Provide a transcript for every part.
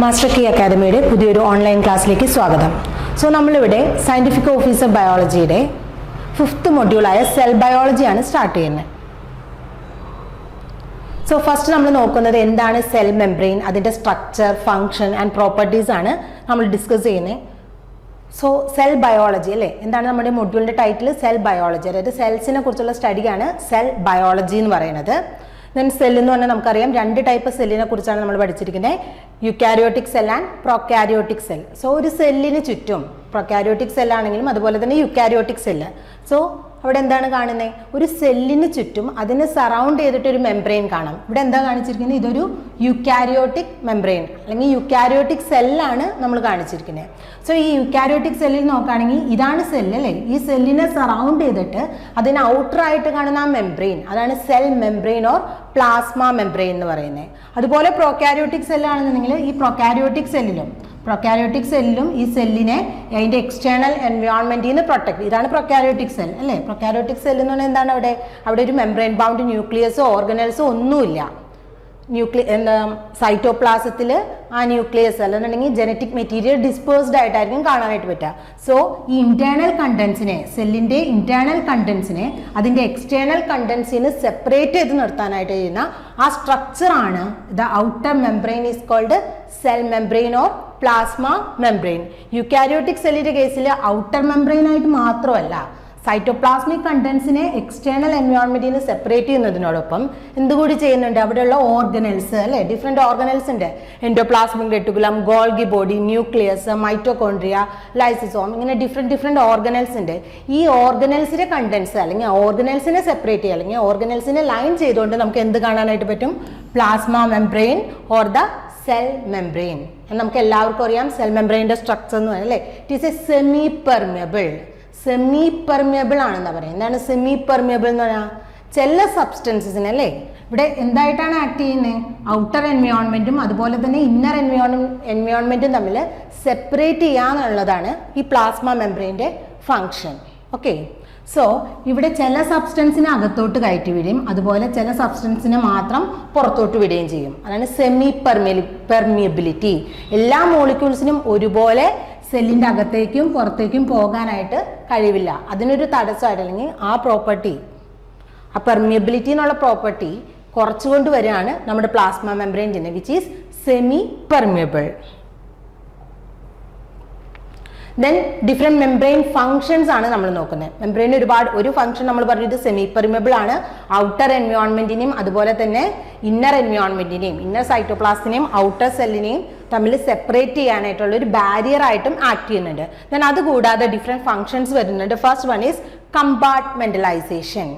Master key അക്കാദമിയുടെ പുതിയൊരു online ക്ലാസ്സിലേക്ക് സ്വാഗതം. സോ നമ്മളിവിടെ സയൻറ്റിഫിക് ഓഫീസർ ബയോളജിയുടെ 5th മൊഡ്യൂളായ സെൽ ബയോളജിയാണ് സ്റ്റാർട്ട് ചെയ്യുന്നത്. സോ ഫസ്റ്റ് നമ്മൾ നോക്കുന്നത് എന്താണ് സെൽ മെംബ്രെയിൻ, അതിൻ്റെ സ്ട്രക്ചർ, ഫങ്ഷൻ ആൻഡ് പ്രോപ്പർട്ടീസ് ആണ് നമ്മൾ ഡിസ്കസ് ചെയ്യുന്നത്. സോ സെൽ ബയോളജി അല്ലേ, എന്താണ് നമ്മുടെ മൊഡ്യൂളിൻ്റെ ടൈറ്റിൽ? സെൽ ബയോളജി, അതായത് സെൽസിനെ കുറിച്ചുള്ള സ്റ്റഡിയാണ് സെൽ ബയോളജി എന്ന് പറയുന്നത്. ദെൻ സെൽ എന്ന് പറഞ്ഞാൽ നമുക്കറിയാം 2 ടൈപ്പ് സെല്ലിനെ കുറിച്ചാണ് നമ്മൾ പഠിച്ചിരിക്കുന്നത്, eukaryotic cell and prokaryotic cell. So ഒരു സെല്ലിന് ചുറ്റും പ്രൊക്കാരിയോട്ടിക് സെല്ലാണെങ്കിലും അതുപോലെ തന്നെ യുക്കാരിയോട്ടിക് സെല്ല്. സോ അവിടെ എന്താണ് കാണുന്നത്? ഒരു സെല്ലിന് ചുറ്റും അതിനെ സറൗണ്ട് ചെയ്തിട്ട് ഒരു മെംബ്രെയിൻ കാണാം. ഇവിടെ എന്താ കാണിച്ചിരിക്കുന്നത്? ഇതൊരു യുക്കാരിയോട്ടിക് മെംബ്രെയിൻ അല്ലെങ്കിൽ യുക്കാരിയോട്ടിക് സെല്ലാണ് നമ്മൾ കാണിച്ചിരിക്കുന്നത്. സോ ഈ യുക്കാരിയോട്ടിക് സെല്ലിൽ നോക്കുകയാണെങ്കിൽ ഇതാണ് സെല്ല് അല്ലേ, ഈ സെല്ലിനെ സറൗണ്ട് ചെയ്തിട്ട് അതിന് ഔട്ടറായിട്ട് കാണുന്ന ആ മെംബ്രെയിൻ, അതാണ് cell membrane or plasma membrane എന്ന് പറയുന്നത്. അതുപോലെ പ്രൊക്കാരിയോട്ടിക് സെല്ലാണെന്നുണ്ടെങ്കിൽ ഈ പ്രൊക്കാരിയോട്ടിക് സെല്ലിലും ഈ സെല്ലിനെ അതിൻ്റെ എക്സ്റ്റേണൽ എൻവയോൺമെന്റിൽ നിന്ന് പ്രൊട്ടക്ട്, ഇതാണ് പ്രൊക്കാരിയോട്ടിക് സെൽ അല്ലേ. പ്രൊക്കാരിയോട്ടിക് സെൽ എന്ന് പറഞ്ഞാൽ എന്താണ്? അവിടെ ഒരു മെംബ്രെയിൻ ബൗണ്ട് ന്യൂക്ലിയസോ ഓർഗനൽസോ ഒന്നുമില്ല. സൈറ്റോപ്ലാസത്തിൽ ആ ന്യൂക്ലിയസ് അല്ലെന്നുണ്ടെങ്കിൽ ജനറ്റിക് മെറ്റീരിയൽ ഡിസ്പേഴ്സ്ഡ് ആയിട്ടായിരിക്കും കാണാനായിട്ട് പറ്റുക. സോ ഈ ഇന്റേണൽ കണ്ടൻസിനെ, സെല്ലിൻ്റെ ഇന്റേണൽ കണ്ടൻസിനെ അതിൻ്റെ എക്സ്റ്റേണൽ കണ്ടൻസിന് സെപ്പറേറ്റ് ചെയ്ത് നിർത്താനായിട്ട് ചെയ്യുന്ന ആ സ്ട്രക്ചറാണ് the outer membrane is called cell membrane or plasma membrane. Eukaryotic സെല്ലിൻ്റെ കേസിൽ ഔട്ടർ മെംബ്രെയിൻ ആയിട്ട് മാത്രമല്ല, സൈറ്റോപ്ലാസ്മിക് കണ്ടൻസിനെ എക്സ്റ്റേണൽ എൻവയോൺമെന്റിൽ നിന്ന് സെപ്പറേറ്റ് ചെയ്യുന്നതിനോടൊപ്പം എന്തുകൂടി ചെയ്യുന്നുണ്ട്? അവിടെയുള്ള ഓർഗനൽസ് അല്ലെ, ഡിഫറെന്റ് ഓർഗനൽസ് ഉണ്ട്. Endoplasmic reticulum, Golgi body, nucleus, mitochondria, lysosome, ഇങ്ങനെ ഡിഫറെന്റ് ഓർഗനൽസ് ഉണ്ട്. ഈ ഓർഗനൽസിന്റെ കണ്ടൻസ് അല്ലെങ്കിൽ ഓർഗനൽസിനെ സെപ്പറേറ്റ് ചെയ്യുക അല്ലെങ്കിൽ ഓർഗനൽസിനെ ലൈൻ ചെയ്തുകൊണ്ട് നമുക്ക് എന്ത് കാണാനായിട്ട് പറ്റും? Plasma membrane or the cell membrane. നമുക്ക് എല്ലാവർക്കും അറിയാം സെൽ മെംബ്രെയിൻ്റെ സ്ട്രക്ചർ എന്ന് പറയുന്നത് അല്ലേ, it is A semi permeable ആണെന്ന് പറയാം. എന്താണ് സെമി പെർമിയബിൾ എന്ന് പറഞ്ഞാൽ? ചില സബ്സ്റ്റൻസസിന് അല്ലേ ഇവിടെ എന്തായിട്ടാണ് ആക്ട് ചെയ്യുന്നത്? ഔട്ടർ എൻവയോൺമെന്റും അതുപോലെ തന്നെ ഇന്നർ എൻവയോൺമെന്റും തമ്മിൽ സെപ്പറേറ്റ് ചെയ്യാന്നുള്ളതാണ് ഈ പ്ലാസ്മ മെംബ്രെയിൻ്റെ ഫങ്ഷൻ. ഓക്കെ, സോ ഇവിടെ ചില സബ്സ്റ്റൻസിനെ അകത്തോട്ട് കയറ്റി വിടുകയും അതുപോലെ ചില സബ്സ്റ്റൻസിനെ മാത്രം പുറത്തോട്ട് വിടുകയും ചെയ്യും. അതാണ് സെമി പെർമിയബിലിറ്റി. എല്ലാ മോളിക്യൂൾസിനും ഒരുപോലെ സെല്ലിൻ്റെ അകത്തേക്കും പുറത്തേക്കും പോകാനായിട്ട് കഴിവില്ല. അതിനൊരു തടസ്സമായിട്ട് അല്ലെങ്കിൽ ആ പ്രോപ്പർട്ടി, ആ പെർമിയബിലിറ്റി എന്നുള്ള പ്രോപ്പർട്ടി കുറച്ചുകൊണ്ട് വരികയാണ് നമ്മുടെ plasma membrane, which is semi permeable. Then different membrane functions ആണ് നമ്മൾ നോക്കുന്നത്. മെംബ്രെയിൻ ഒരു ഫംഗ്ഷൻ നമ്മൾ പറഞ്ഞത് സെമി പെർമിയബിൾ ആണ്. ഔട്ടർ എൻവയോൺമെന്റിനെയും അതുപോലെ തന്നെ ഇന്നർ എൻവയോൺമെന്റിനെയും, ഇന്നർ സൈറ്റോപ്ലാസ്റ്റിനെയും ഔട്ടർ സെല്ലിനെയും തമ്മിൽ സെപ്പറേറ്റ് ചെയ്യാനായിട്ടുള്ള ഒരു ബാരിയർ ആയിട്ടും ആക്ട് ചെയ്യുന്നുണ്ട്. ദെൻ അതുകൂടാതെ ഡിഫറെൻറ്റ് ഫങ്ഷൻസ് വരുന്നുണ്ട്. First one is compartmentalisation.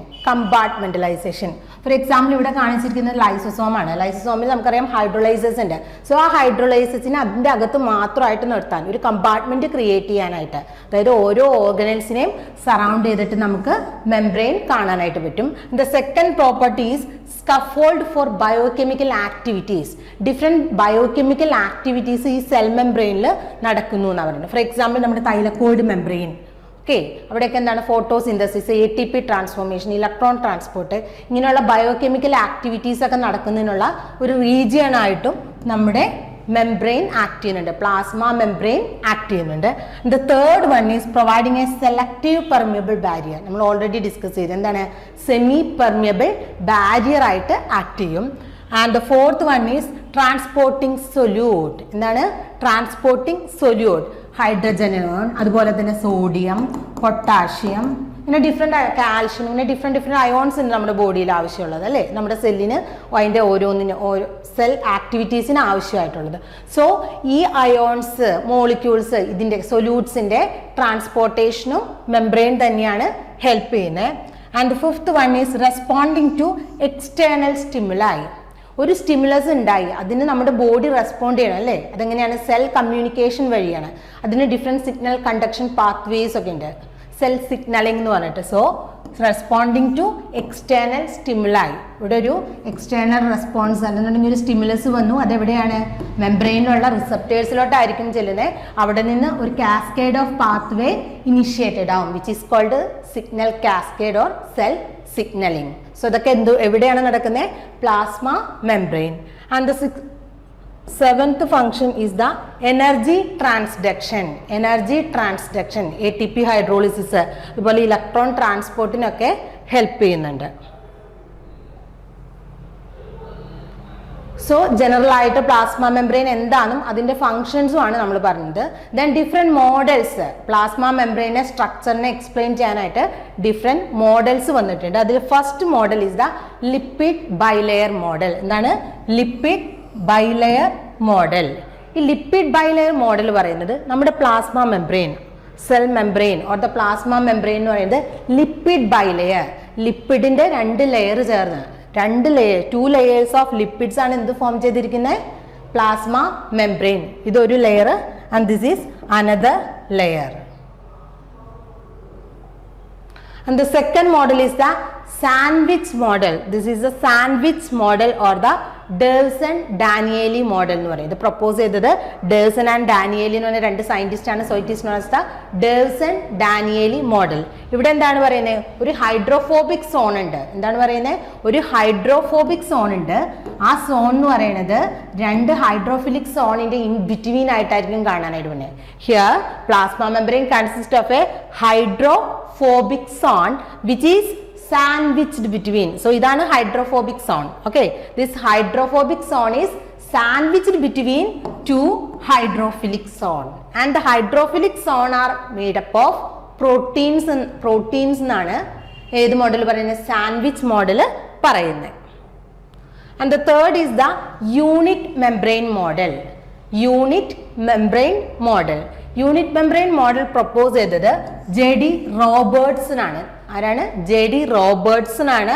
For example ഇവിടെ കാണിച്ചിരിക്കുന്നത് ലൈസോസോം ആണ്. ലൈസോസോമിൽ നമുക്കറിയാം ഹൈഡ്രോലൈസസ് ഉണ്ട്. സോ ആ ഹൈഡ്രോലൈസസിനെ അതിൻ്റെ അകത്ത് മാത്രമായിട്ട് നിർത്താൻ ഒരു കമ്പാർട്ട്മെന്റ് ക്രിയേറ്റ് ചെയ്യാനായിട്ട്, അതായത് ഓരോ ഓർഗനൽസിനെയും സറൗണ്ട് ചെയ്തിട്ട് നമുക്ക് മെംബ്രെയിൻ കാണാനായിട്ട് പറ്റും. The second property is scaffold for biochemical activities. Different biochemical activities ഈ സെൽ മെംബ്രെയിനിൽ നടക്കുന്നു എന്നാണ് പറയുന്നത്. ഫോർ എക്സാമ്പിൾ നമ്മുടെ തൈലക്കോയിഡ് മെംബ്രെയിൻ, ഓക്കെ, അവിടെയൊക്കെ എന്താണ്? Photosynthesis, ATP transformation, electron transport, ഇങ്ങനെയുള്ള ബയോകെമിക്കൽ ആക്ടിവിറ്റീസ് ഒക്കെ നടക്കുന്നതിനുള്ള ഒരു റീജിയൻ ആയിട്ടും നമ്മുടെ മെംബ്രെയിൻ ആക്ട് ചെയ്യുന്നുണ്ട്, പ്ലാസ്മ മെംബ്രെയിൻ ആക്ട് ചെയ്യുന്നുണ്ട്. The third one is providing a selective permeable barrier. നമ്മൾ ഓൾറെഡി ഡിസ്കസ് ചെയ്ത് എന്താണ്? സെമി പെർമിയബിൾ ബാരിയർ ആയിട്ട് ആക്ട് ചെയ്യും. And the fourth one is transporting solute. എന്താണ്? Transporting solute. ഹൈഡ്രജൻ, അതുപോലെ തന്നെ സോഡിയം, പൊട്ടാഷ്യം, ഇങ്ങനെ ഡിഫറെൻറ്റ് കാൽഷ്യം, ഇങ്ങനെ ഡിഫറെൻറ്റ് അയോൺസ് ഉണ്ട് നമ്മുടെ ബോഡിയിൽ ആവശ്യമുള്ളത് അല്ലേ, നമ്മുടെ സെല്ലിന് അതിൻ്റെ ഓരോന്നിന് ഓരോ സെൽ ആക്ടിവിറ്റീസിന് ആവശ്യമായിട്ടുള്ളത്. സോ ഈ അയോൺസ് മോളിക്യൂൾസ് ഇതിൻ്റെ സൊല്യൂട്ട്സിൻ്റെ ട്രാൻസ്പോർട്ടേഷനും മെംബ്രെയിൻ തന്നെയാണ് ഹെൽപ്പ് ചെയ്യുന്നത്. And fifth one is responding to external stimuli. ഒരു സ്റ്റിമുലസ് ഉണ്ടായി, അതിന് നമ്മുടെ ബോഡി റെസ്പോണ്ട് ചെയ്യണം അല്ലേ. അതെങ്ങനെയാണ്? സെൽ കമ്മ്യൂണിക്കേഷൻ വഴിയാണ്. അതിന് ഡിഫറെൻറ്റ് സിഗ്നൽ കണ്ടക്ഷൻ പാത്വേസ് ഒക്കെ ഉണ്ട്, സെൽ സിഗ്നലിംഗ് എന്ന് പറഞ്ഞിട്ട്. So responding to external സ്റ്റിമുലായി. ഇവിടെ ഒരു എക്സ്റ്റേണൽ റെസ്പോൺസ് അല്ലെന്നുണ്ടെങ്കിൽ ഒരു സ്റ്റിമുലസ് വന്നു, അതെവിടെയാണ്? മെംബ്രെയിനിലുള്ള റിസപ്റ്റേഴ്സിലോട്ടായിരിക്കും ചെല്ലുന്നത്. അവിടെ നിന്ന് ഒരു കാസ്കേഡ് ഓഫ് പാത്വേ ഇനിഷ്യേറ്റഡ് ആവും, which is called signal cascade or cell signaling. So ഇതൊക്കെ എവിടെയാണ് നടക്കുന്നത്? Plasma membrane. And Seventh function is the energy transduction. Energy transduction, ATP hydrolysis, അതുപോലെ ഇലക്ട്രോൺ ട്രാൻസ്പോർട്ടിനൊക്കെ ഹെൽപ്പ് ചെയ്യുന്നുണ്ട്. സോ ജനറൽ ആയിട്ട് പ്ലാസ്മ മെംബ്രെയിൻ എന്താണെന്നും അതിന്റെ ഫങ്ഷൻസും ആണ് നമ്മൾ പറഞ്ഞത്. ദെൻ ഡിഫറെന്റ് മോഡൽസ്, പ്ലാസ്മ മെംബ്രെയിനെ സ്ട്രക്ചറിനെ എക്സ്പ്ലെയിൻ ചെയ്യാനായിട്ട് ഡിഫറെന്റ് മോഡൽസ് വന്നിട്ടുണ്ട്. അതിൽ first model is the lipid bilayer model. എന്താണ് ലിപ്പിഡ് ബൈലെയർ മോഡൽ? ഈ ലിപ്പിഡ് ബൈലെയർ മോഡൽ പറയുന്നത് നമ്മുടെ plasma membrane, cell membrane or the plasma membrane എന്ന് പറയുന്നത് ലിപ്പിഡ് ബൈലെയർ, ലിപ്പിഡിന്റെ രണ്ട് ലെയർ ചേർന്ന്, രണ്ട് ലെയർ, 2 layers ഓഫ് ലിപ്പിഡ്സ് ആണ് എന്ത് ഫോം ചെയ്തിരിക്കുന്നത്? Plasma membrane. ഇതൊരു layer and this is another layer. And the second model is the sandwich model. This is the sandwich model or the Derson-Danieli model എന്ന് പറയും. ഇത് propose ചെയ്തത് ഡേഴ്സൺ and ഡാനിയേലി എന്ന് പറഞ്ഞ രണ്ട് സയന്റിസ്റ്റ് ആണ്. So it is known as the Davson Danielli model. ഇവിടെ എന്താണ് പറയുന്നത്? ഒരു ഹൈഡ്രോഫോബിക് സോൺ ഉണ്ട്. എന്താണ് പറയുന്നത്? ഒരു ഹൈഡ്രോഫോബിക് സോൺ ഉണ്ട്. ആ സോൺ എന്ന് പറയുന്നത് രണ്ട് ഹൈഡ്രോഫിലിക് സോണിന്റെ ഇൻ ബിറ്റ്വീൻ ആയിട്ടായിരിക്കും കാണാനായിട്ട് വന്നത്. Here plasma membrane consist of A hydrophobic zone which is sandwiched between. So idana hydrophobic zone. Okay, this hydrophobic zone is sandwiched between two hydrophilic zone, and the hydrophilic zone are made up of proteins എന്നാണ് ഏത് model പറയുന്നത്? Sandwich model പറയുന്നത്. And the third is the unit membrane model. Unit membrane model. Unit membrane model propose ചെയ്തത് JD Robertson ആണ്. ആരാണ്? JD Robertson ആണ്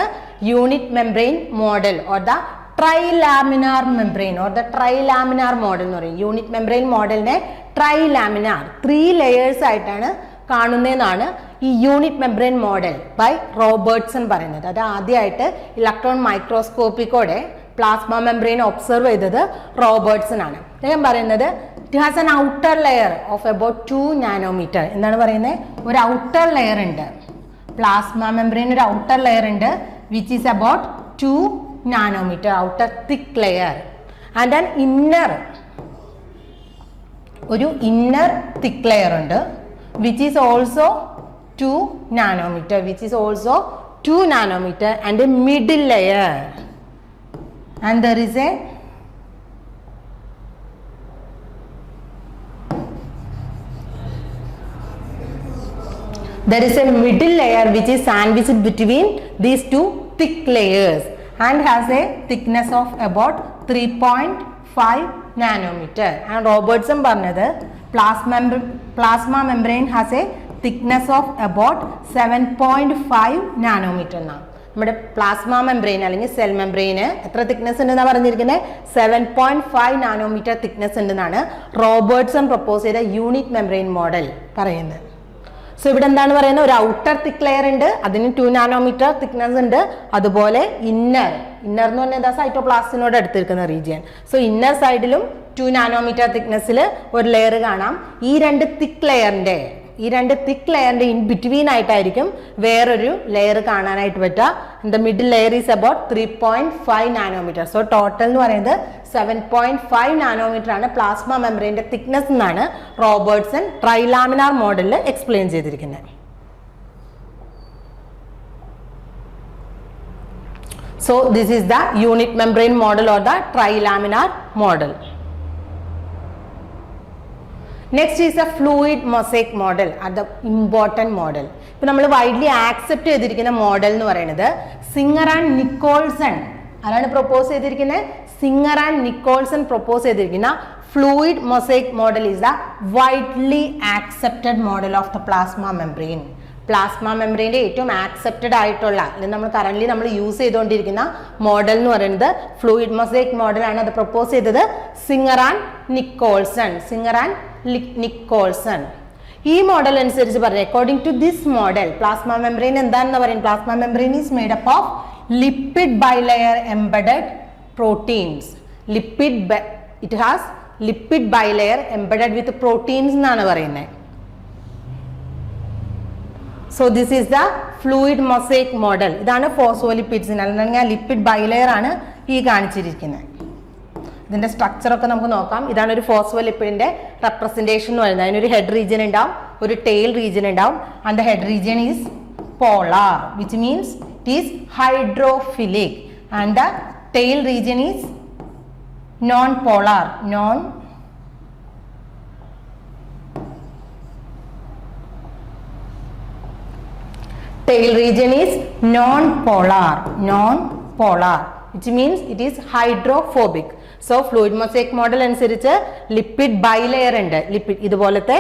unit membrane model or the trilaminar membrane or the trilaminar model എന്ന് പറയും. Unit membrane മോഡലിനെ ട്രൈലാമിനാർ, 3 layers ആയിട്ടാണ് കാണുന്നതെന്നാണ് ഈ unit membrane model by Robertson പറയുന്നത്. അത് ആദ്യമായിട്ട് ഇലക്ട്രോൺ മൈക്രോസ്കോപ്പിക്കോടെ പ്ലാസ്മ മെംബ്രെയിൻ ഒബ്സർവ് ചെയ്തത് റോബർട്ട്സൺ ആണ്. അദ്ദേഹം പറയുന്നത് it has an outer layer of about 2 nanometer. എന്താണ് പറയുന്നത്? ഒരു ഔട്ടർ ലെയർ ഉണ്ട്. പ്ലാസ്മ മെംബ്രെയിൻ ഒരു ഔട്ടർ ലെയർ ഉണ്ട് which is about 2 nanometer, outer thick layer. And an inner, ഒരു ഇന്നർ തിക് ലെയർ ഉണ്ട് which is also 2 nanometer, which is also 2 nanometer, and a middle layer, and there is a middle layer which is sandwiched between these two thick layers and has a thickness of about 3.5 nanometer. And Robertson പറഞ്ഞത് plasma membrane has a thickness of about 7.5 nanometer എന്നാണ്. നമ്മുടെ plasma membrane അല്ലെങ്കിൽ cell membrane എത്ര thickness ഉണ്ടെന്നാണ് പറഞ്ഞിരിക്കുന്നത്? 7.5 nanometre thickness ഉണ്ടെന്നാണ് Robertson propose ചെയ്ത unit membrane model പറയുന്നത്. സോ ഇവിടെ എന്താണ് പറയുന്നത്? ഒരു ഔട്ടർ തിക് ലെയർ ഉണ്ട്, അതിന് 2 നാനോമീറ്റർ തിക്നെസ് ഉണ്ട്. അതുപോലെ ഇന്നർ എന്ന് പറഞ്ഞാൽ എന്താ? സൈറ്റോപ്ലാസ്റ്റിനോട് അടുത്തിരിക്കുന്ന റീജിയൻ. സോ ഇന്നർ സൈഡിലും 2 നാനോമീറ്റർ തിക്നെസ്സിൽ ഒരു ലെയർ കാണാം. ഈ രണ്ട് തിക് ലെയറിന്റെ ഇൻ ബിറ്റ്വീൻ ആയിട്ടായിരിക്കും വേറൊരു ലെയർ കാണാനായിട്ട് പറ്റുക. The middle layer is about 3.5 nanometer. So total എന്ന് പറയുന്നത് 7.5 നാനോമീറ്റർ ആണ് പ്ലാസ്മ മെംബ്രെയിന്റെ തിക്നെസ് എന്നാണ് റോബർട്ട്സൺ ട്രൈലാമിനാർ മോഡലിൽ എക്സ്പ്ലെയിൻ ചെയ്തിരിക്കുന്നത്. So this is the unit membrane model or the trilaminar model. Next is a fluid mosaic model, അത് important model. ഇപ്പം നമ്മൾ വൈഡ്ലി ആക്സെപ്റ്റ് ചെയ്തിരിക്കുന്ന മോഡൽ എന്ന് പറയുന്നത് സിംഗർ ആൻഡ് നിക്കോൾസൺ ആരാണ് പ്രപ്പോസ് ചെയ്തിരിക്കുന്നത്? സിംഗർ ആൻഡ് നിക്കോൾസൺ പ്രപ്പോസ് ചെയ്തിരിക്കുന്ന fluid mosaic model is the widely accepted model of the plasma membrane. Plasma മെംബ്രെയിൻ്റെ ഏറ്റവും ആക്സെപ്റ്റഡ് ആയിട്ടുള്ള അല്ലെങ്കിൽ നമ്മൾ കറന്റ് നമ്മൾ യൂസ് ചെയ്തുകൊണ്ടിരിക്കുന്ന മോഡൽ എന്ന് പറയുന്നത് ഫ്ലൂയിഡ് മൊസൈക് മോഡലാണ്. അത് പ്രപ്പോസ് ചെയ്തത് സിംഗർ ആൻഡ് നിക്കോൾസൺ. ഈ മോഡൽ അനുസരിച്ച് പറഞ്ഞു, according to this model plasma membrane എന്താണെന്ന് പറയും? Plasma membrane is made up of lipid bilayer embedded proteins. It has lipid bilayer embedded with proteins എന്നാണ് പറയുന്നത്. So this is the fluid mosaic model. ഇതാണ് ഫോസ്ഫോലിപ്പിഡ്സിന് അല്ലെങ്കിൽ lipid bilayer ആണ് ഈ കാണിച്ചിരിക്കുന്നത്. ഇതിന്റെ സ്ട്രക്ചർ ഒക്കെ നമുക്ക് നോക്കാം. ഇതാണ് ഒരു ഫോസ്ഫോലിപ്പിഡിന്റെ റെപ്രസെന്റേഷൻ എന്ന് പറയുന്നത്. അതിനൊരു ഹെഡ് റീജിയൻ ഉണ്ടാവും, ഒരു ടെയിൽ റീജിയൻ ഉണ്ടാവും. And the head region is polar, which means it is hydrophilic. And the tail region is non polar. Tail region is non-polar, which means it is hydrophobic. So fluid mosaic model അനുസരിച്ച് lipid bilayer ഉണ്ട്. Lipid ഇതുപോലത്തെ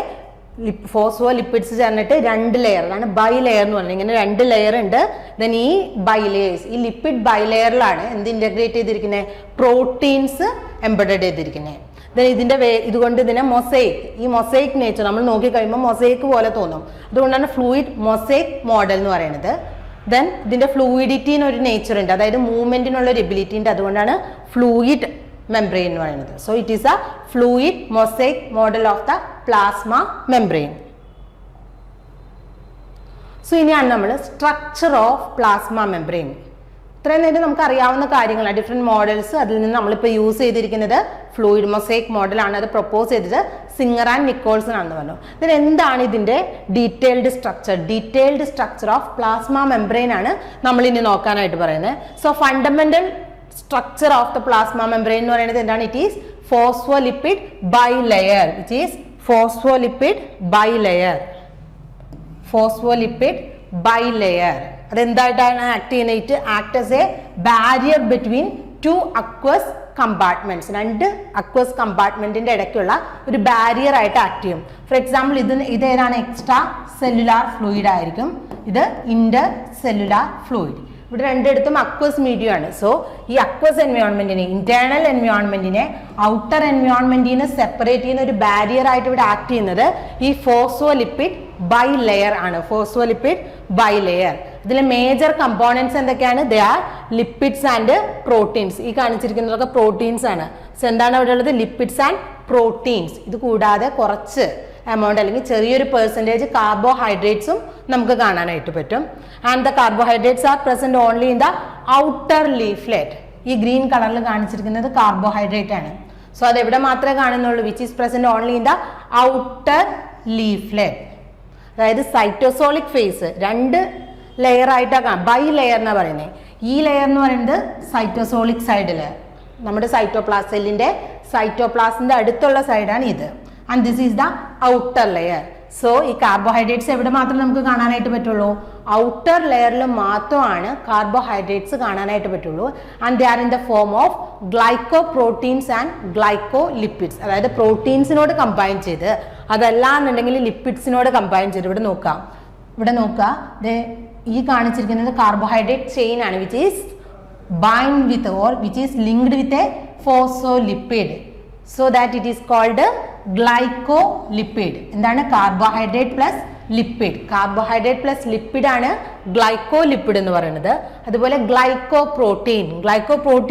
phospholipids ചേർന്നിട്ട് 2 layer, അതാണ് bilayer എന്ന് പറയുന്നത്. ഇങ്ങനെ 2 layer ഉണ്ട്. Then ഈ ബൈലെയേഴ്സ്, ഈ ലിപ്പിഡ് ബൈലെയറിലാണ് എന്ത് ഇന്റഗ്രേറ്റ് ചെയ്തിരിക്കുന്നത്? പ്രോട്ടീൻസ് എംബഡഡ് ചെയ്തിരിക്കുന്നത്. ഇതിന്റെ ഇതുകൊണ്ട് ഇതിനെ മൊസൈക്ക്, ഈ മൊസൈക്ക് നേച്ചർ നമ്മൾ നോക്കി കഴിയുമ്പോൾ മൊസൈക്ക് പോലെ തോന്നും. അതുകൊണ്ടാണ് ഫ്ലൂയിഡ് മൊസൈക്ക് മോഡൽ എന്ന് പറയുന്നത്. ദെൻ ഇതിന്റെ ഫ്ലൂയിഡിറ്റിന് ഒരു നേച്ചർ ഉണ്ട്, അതായത് മൂവ്മെന്റിനുള്ള ഒരു എബിലിറ്റി ഉണ്ട്. അതുകൊണ്ടാണ് ഫ്ലൂയിഡ് മെംബ്രെയിൻ എന്ന് പറയുന്നത്. So it is a fluid mosaic model of the plasma membrane. So ഇനിയാണ് നമ്മൾ സ്ട്രക്ചർ ഓഫ് പ്ലാസ്മ മെംബ്രെയിൻ. ഇത്രയും നേരം നമുക്ക് അറിയാവുന്ന കാര്യങ്ങളാണ്, ഡിഫറെന്റ് മോഡൽസ്. അതിൽ നിന്ന് നമ്മളിപ്പോൾ യൂസ് ചെയ്തിരിക്കുന്നത് ഫ്ലൂയിഡ് മൊസൈക്ക് മോഡലാണ്. അത് പ്രൊപ്പോസ് ചെയ്തത് സിംഗർ ആൻഡ് നിക്കോൾസൺ ആണെന്ന് പറഞ്ഞു. ഇതിന് എന്താണ് ഇതിന്റെ detailed structure of plasma membrane ആണ് നമ്മൾ ഇനി നോക്കാനായിട്ട് പറയുന്നത്. So fundamental structure of the plasma membrane എന്ന് പറയുന്നത് എന്താണ്? ഇറ്റ് ഈസ് ഫോസ്ഫോലിപ്പിഡ് ബൈലെയർ, അതെന്തായിട്ടാണ് ആക്ട് ചെയ്യുന്നത്? Act as a barrier between 2 aqueous compartments. 2 aqueous കമ്പാർട്ട്മെന്റിന്റെ ഇടയ്ക്കുള്ള ഒരു ബാരിയർ ആയിട്ട് ആക്ട് ചെയ്യും. ഫോർ എക്സാമ്പിൾ ഇതേതാണ്? എക്സ്ട്രാ സെല്ലുലാർ ഫ്ലൂയിഡ് ആയിരിക്കും, ഇത് ഇന്റർ സെല്ലുലാർ ഫ്ലൂയിഡ്. ഇവിടെ രണ്ടിടത്തും അക്വസ് മീഡിയം ആണ്. സോ ഈ അക്വസ് എൻവയോൺമെന്റിനെ, ഇന്റേണൽ എൻവയോൺമെന്റിനെ ഔട്ടർ എൻവയോൺമെന്റിനെ സെപ്പറേറ്റ് ചെയ്യുന്ന ഒരു ബാരിയർ ആയിട്ട് ഇവിടെ ആക്ട് ചെയ്യുന്നത് ഈ ഫോസ്ഫോലിപ്പിഡ് ബൈലെയർ ആണ്. ഇതിലെ മേജർ കമ്പോണൻസ് എന്തൊക്കെയാണ്? They are lipids and proteins. ഈ കാണിച്ചിരിക്കുന്നതൊക്കെ പ്രോട്ടീൻസ് ആണ്. സോ എന്താണ് അവിടെ ഉള്ളത്? Lipids and proteins. ഇത് കൂടാതെ കുറച്ച് എമൗണ്ട് അല്ലെങ്കിൽ ചെറിയൊരു പെർസെൻറ്റേജ് കാർബോഹൈഡ്രേറ്റ്സും നമുക്ക് കാണാനായിട്ട് പറ്റും. And the carbohydrates R present only in the outer leaflet. ഈ ഗ്രീൻ കളറിൽ കാണിച്ചിരിക്കുന്നത് കാർബോഹൈഡ്രേറ്റ് ആണ്. സോ അത് എവിടെ മാത്രമേ കാണുന്നുള്ളൂ? Which is present only in the outer leaflet. അതായത് സൈറ്റോസോളിക് ഫേസ് 2 ലെയർ ആയിട്ടാണ് കാണാം. ബൈ ലെയർ എന്നാണ് പറയുന്നത്. ഈ ലെയർ എന്ന് പറയുന്നത് സൈറ്റോസോളിക് സൈഡില്, നമ്മുടെ സെല്ലിന്റെ സൈറ്റോപ്ലാസിന്റെ അടുത്തുള്ള സൈഡാണ് ഇത്. And this is the outer layer. So ഈ കാർബോഹൈഡ്രേറ്റ്സ് എവിടെ മാത്രം നമുക്ക് കാണാനായിട്ട് പറ്റുള്ളൂ? ഔട്ടർ ലെയറിൽ മാത്രമാണ് കാർബോഹൈഡ്രേറ്റ്സ് കാണാനായിട്ട് പറ്റുള്ളൂ. And they are in the form of glyco proteins and glyco lipids. അതായത് പ്രോട്ടീൻസിനോട് കമ്പൈൻ ചെയ്ത്, അതല്ല എന്നുണ്ടെങ്കിൽ ലിപ്പിഡ്സിനോട് കമ്പൈൻ ചെയ്ത്. ഇവിടെ നോക്കുക, ഈ കാണിച്ചിരിക്കുന്നത് കാർബോഹൈഡ്രേറ്റ് ചെയിൻ ആണ്, which is bind with or which is linked with a phospholipid. So that it is called glycolipid. എന്താണ്? Carbohydrate plus lipid. Carbohydrate plus lipid ആണ് ഗ്ലൈക്കോലിപ്പിഡ് എന്ന് പറയുന്നത്. അതുപോലെ ഗ്ലൈക്കോപ്രോട്ടീൻ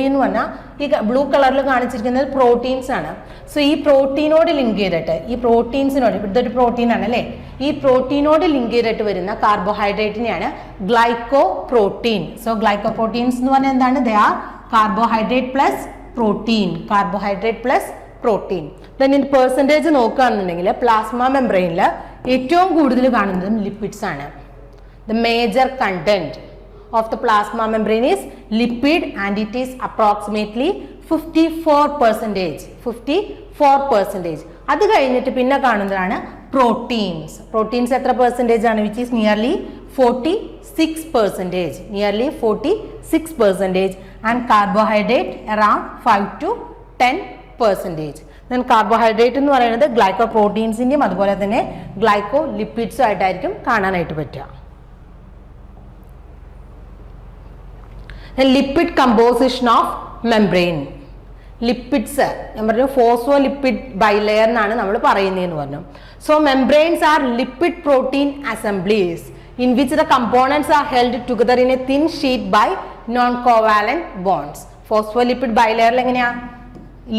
എന്ന് പറഞ്ഞാൽ ഈ ബ്ലൂ കളറിൽ കാണിച്ചിരിക്കുന്നത് പ്രോട്ടീൻസ് ആണ്. സോ ഈ പ്രോട്ടീനോട് ലിങ്ക് ചെയ്തിട്ട്, ഈ പ്രോട്ടീൻസിനോട്, ഇതൊരു പ്രോട്ടീൻ ആണല്ലേ, ഈ പ്രോട്ടീനോട് ലിങ്ക് ചെയ്തിട്ട് വരുന്ന കാർബോഹൈഡ്രേറ്റിനെയാണ് ഗ്ലൈക്കോപ്രോട്ടീൻ. സോ ഗ്ലൈക്കോപ്രോട്ടീൻസ് എന്ന് പറഞ്ഞാൽ എന്താണ്? They are carbohydrate plus protein. Then ഇതിന്റെ പെർസെൻറ്റേജ് നോക്കുകയാണെന്നുണ്ടെങ്കിൽ പ്ലാസ്മ മെംബ്രെയിനിൽ ഏറ്റവും കൂടുതൽ കാണുന്നതും ലിപ്പിഡ്സ് ആണ്. The major content of the plasma membrane is lipid and it is approximately 54%. അത് കഴിഞ്ഞിട്ട് പിന്നെ കാണുന്നതാണ് പ്രോട്ടീൻസ് എത്ര പെർസെൻറ്റേജ് ആണ്? Which is nearly 46%. And carbohydrate around 5 to 10%. Then carbohydrate എന്ന് പറയുന്നത് ഗ്ലൈക്കോ പ്രോട്ടീൻസിന്റെയും അതുപോലെ തന്നെ ഗ്ലൈക്കോ ലിപ്പിഡ്സും ആയിട്ടായിരിക്കും കാണാനായിട്ട് പറ്റുക. Lipid composition of membrane. Lipids ഞാൻ പറഞ്ഞു ഫോസ്ഫോലിപ്പിഡ് ബൈലെയർ എന്നാണ് നമ്മൾ പറയുന്നതെന്ന് പറഞ്ഞു. So membranes are lipid protein assemblies in which the components are held together in a thin sheet by non-covalent bonds. Phospholipid bilayer എങ്ങനെയാ?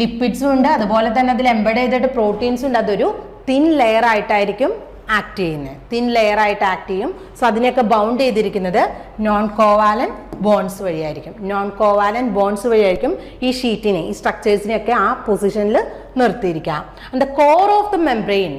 ലിപ്പിഡ്സും ഉണ്ട്, അതുപോലെ തന്നെ അതിൽ എംബഡ് ചെയ്തിട്ട് പ്രോട്ടീൻസും ഉണ്ട്. അതൊരു തിൻ ലെയർ ആയിട്ടായിരിക്കും ആക്ട് ചെയ്യുന്നത്, തിൻ ലെയർ ആയിട്ട് ആക്ട് ചെയ്യും. സോ അതിനെയൊക്കെ ബൗണ്ട് ചെയ്തിരിക്കുന്നത് നോൺ കോവാലന്റ് ബോൺസ് വഴിയായിരിക്കും. നോൺ കോവാലന്റ് ബോൺസ് വഴിയായിരിക്കും ഈ ഷീറ്റിനെ, ഈ സ്ട്രക്ചേഴ്സിനെയൊക്കെ ആ പൊസിഷനിൽ നിർത്തിയിരിക്കാം. And the core of the membrane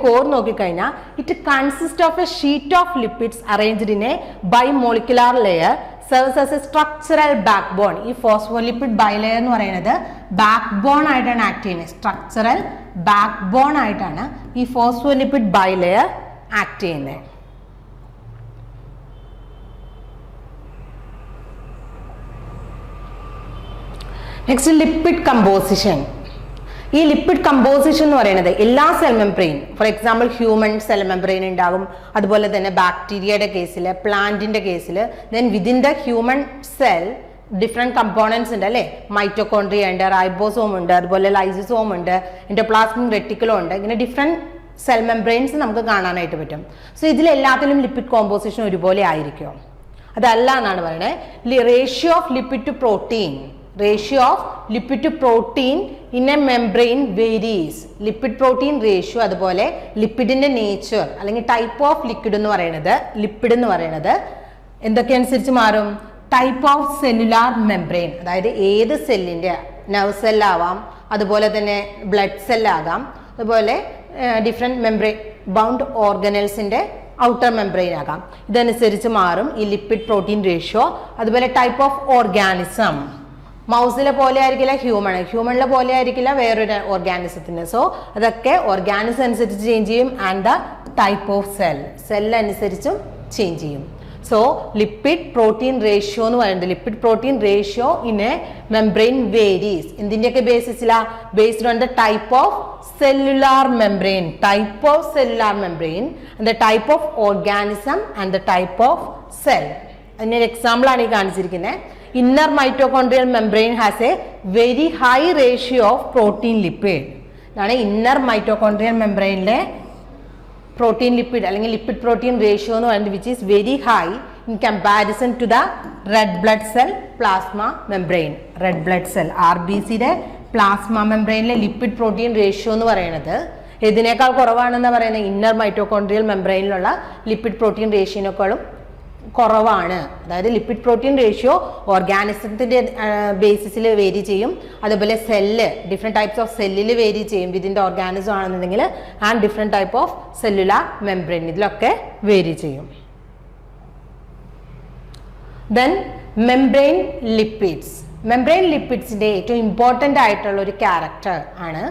core നോക്കിക്കഴിഞ്ഞാൽ it consist of a sheet of lipids arranged in a bimolecular layer serves as a structural backbone. ഈ ഫോസ്ഫോലിപ്പിഡ് ബൈലെയർ എന്ന് പറയുന്നത് ബാക്ക് ബോൺ ആയിട്ടാണ് ആക്ട് ചെയ്യുന്നത്. സ്ട്രക്ചറൽ ബാക്ക് ബോൺ ആയിട്ടാണ് ഈ phospholipid bilayer act ചെയ്യുന്നത്. Next lipid composition. ഈ lipid composition എന്ന് പറയുന്നത് എല്ലാ cell membrane, for example human cell membrane ഉണ്ടാകും, അതുപോലെ തന്നെ ബാക്ടീരിയയുടെ കേസിൽ, പ്ലാന്റിന്റെ കേസിൽ, then within the human cell different components ഉണ്ട് അല്ലേ. മൈറ്റോകോൺട്രിയ ഉണ്ട്, റൈബോസോം ഉണ്ട്, അതുപോലെ ലൈസോസോം ഉണ്ട്, എൻഡോപ്ലാസ്മിക് റെറ്റിക്കുലം ഉണ്ട്. ഇങ്ങനെ ഡിഫറെന്റ് സെൽ മെംബ്രെയിൻസ് നമുക്ക് കാണാനായിട്ട് പറ്റും. സോ ഇതിലെല്ലാത്തിലും ലിപ്പിഡ് കോമ്പോസിഷൻ ഒരുപോലെ ആയിരിക്കും? അതല്ല എന്നാണ് പറയുന്നത്. Ratio of lipid to protein, ratio of lipid to protein in a membrane varies. Lipid protein ratio, അതുപോലെ ലിപ്പിഡിന്റെ നേച്ചർ അല്ലെങ്കിൽ ടൈപ്പ് ഓഫ് ലിക്വിഡ് എന്ന് പറയുന്നത് എന്തൊക്കെ അനുസരിച്ച് മാറും? ടൈപ്പ് ഓഫ് സെല്ലുലാർ മെംബ്രെയിൻ, അതായത് ഏത് സെല്ലിന്റെ, നെർവ് സെല്ലാവാം, അതുപോലെ തന്നെ ബ്ലഡ് സെല്ലാകാം, അതുപോലെ ഡിഫറെന്റ് മെംബ്രെയിൻ ബൗണ്ട് ഓർഗനൽസിന്റെ ഔട്ടർ മെംബ്രെയിൻ ആകാം. ഇതനുസരിച്ച് മാറും ഈ ലിപ്പിഡ് പ്രോട്ടീൻ റേഷ്യോ. അതുപോലെ ടൈപ്പ് ഓഫ് ഓർഗാനിസം, മൗസിലെ പോലെ ആയിരിക്കില്ല ഹ്യൂമണിലെ പോലെ ആയിരിക്കില്ല വേറൊരു ഓർഗാനിസത്തിന്. സോ അതൊക്കെ ഓർഗാനിസം അനുസരിച്ച് ചേഞ്ച് ചെയ്യും. And the type of cell അനുസരിച്ചും ചേഞ്ച് ചെയ്യും. സോ ലിപ്പിഡ് പ്രോട്ടീൻ റേഷ്യോ എന്ന് പറയുന്നത്, lipid protein ratio in a membrane varies. എന്തിൻ്റെയൊക്കെ ബേസിസിലാ? Based on the type of cellular membrane, and the type of organism and the type of cell. അതിനൊരു example ആണ് ഈ കാണിച്ചിരിക്കുന്നത്. Inner mitochondrial membrane has a very high ratio of protein lipid. ഇതാണ് inner mitochondrial മെംബ്രെയിനിലെ protein lipid അല്ലെങ്കിൽ lipid protein ratio എന്ന് പറയുന്നത് which is very high in comparison to the red blood cell plasma membrane. Red blood cell RBCയുടെ plasma മെംബ്രെയിനിലെ lipid protein ratio എന്ന് പറയുന്നത് ഇതിനേക്കാൾ കുറവാണെന്ന് പറയുന്നത് ഇന്നർ മൈറ്റോകോൺഡ്രിയൽ മെംബ്രെയിനിലുള്ള ലിപ്പിഡ് പ്രോട്ടീൻ റേഷ്യോനേക്കാളും കുറവാണ്. അതായത് ലിപ്പിഡ് പ്രോട്ടീൻ റേഷ്യോ ഓർഗാനിസത്തിന്റെ ബേസിസിൽ വേരി ചെയ്യും, അതുപോലെ സെല്ല്, ഡിഫറെന്റ് ടൈപ്സ് ഓഫ് സെല്ലിൽ വേരി ചെയ്യും വിതിൻ ദ ഓർഗാനിസം ആണെന്നുണ്ടെങ്കിൽ, and different type of cellular membrane, ഇതിലൊക്കെ വേരി ചെയ്യും. ദെൻ മെംബ്രെയിൻ ലിപ്പിഡ്സിന്റെ ഏറ്റവും ഇമ്പോർട്ടൻ്റ് ആയിട്ടുള്ള ഒരു ക്യാരക്ടർ ആണ്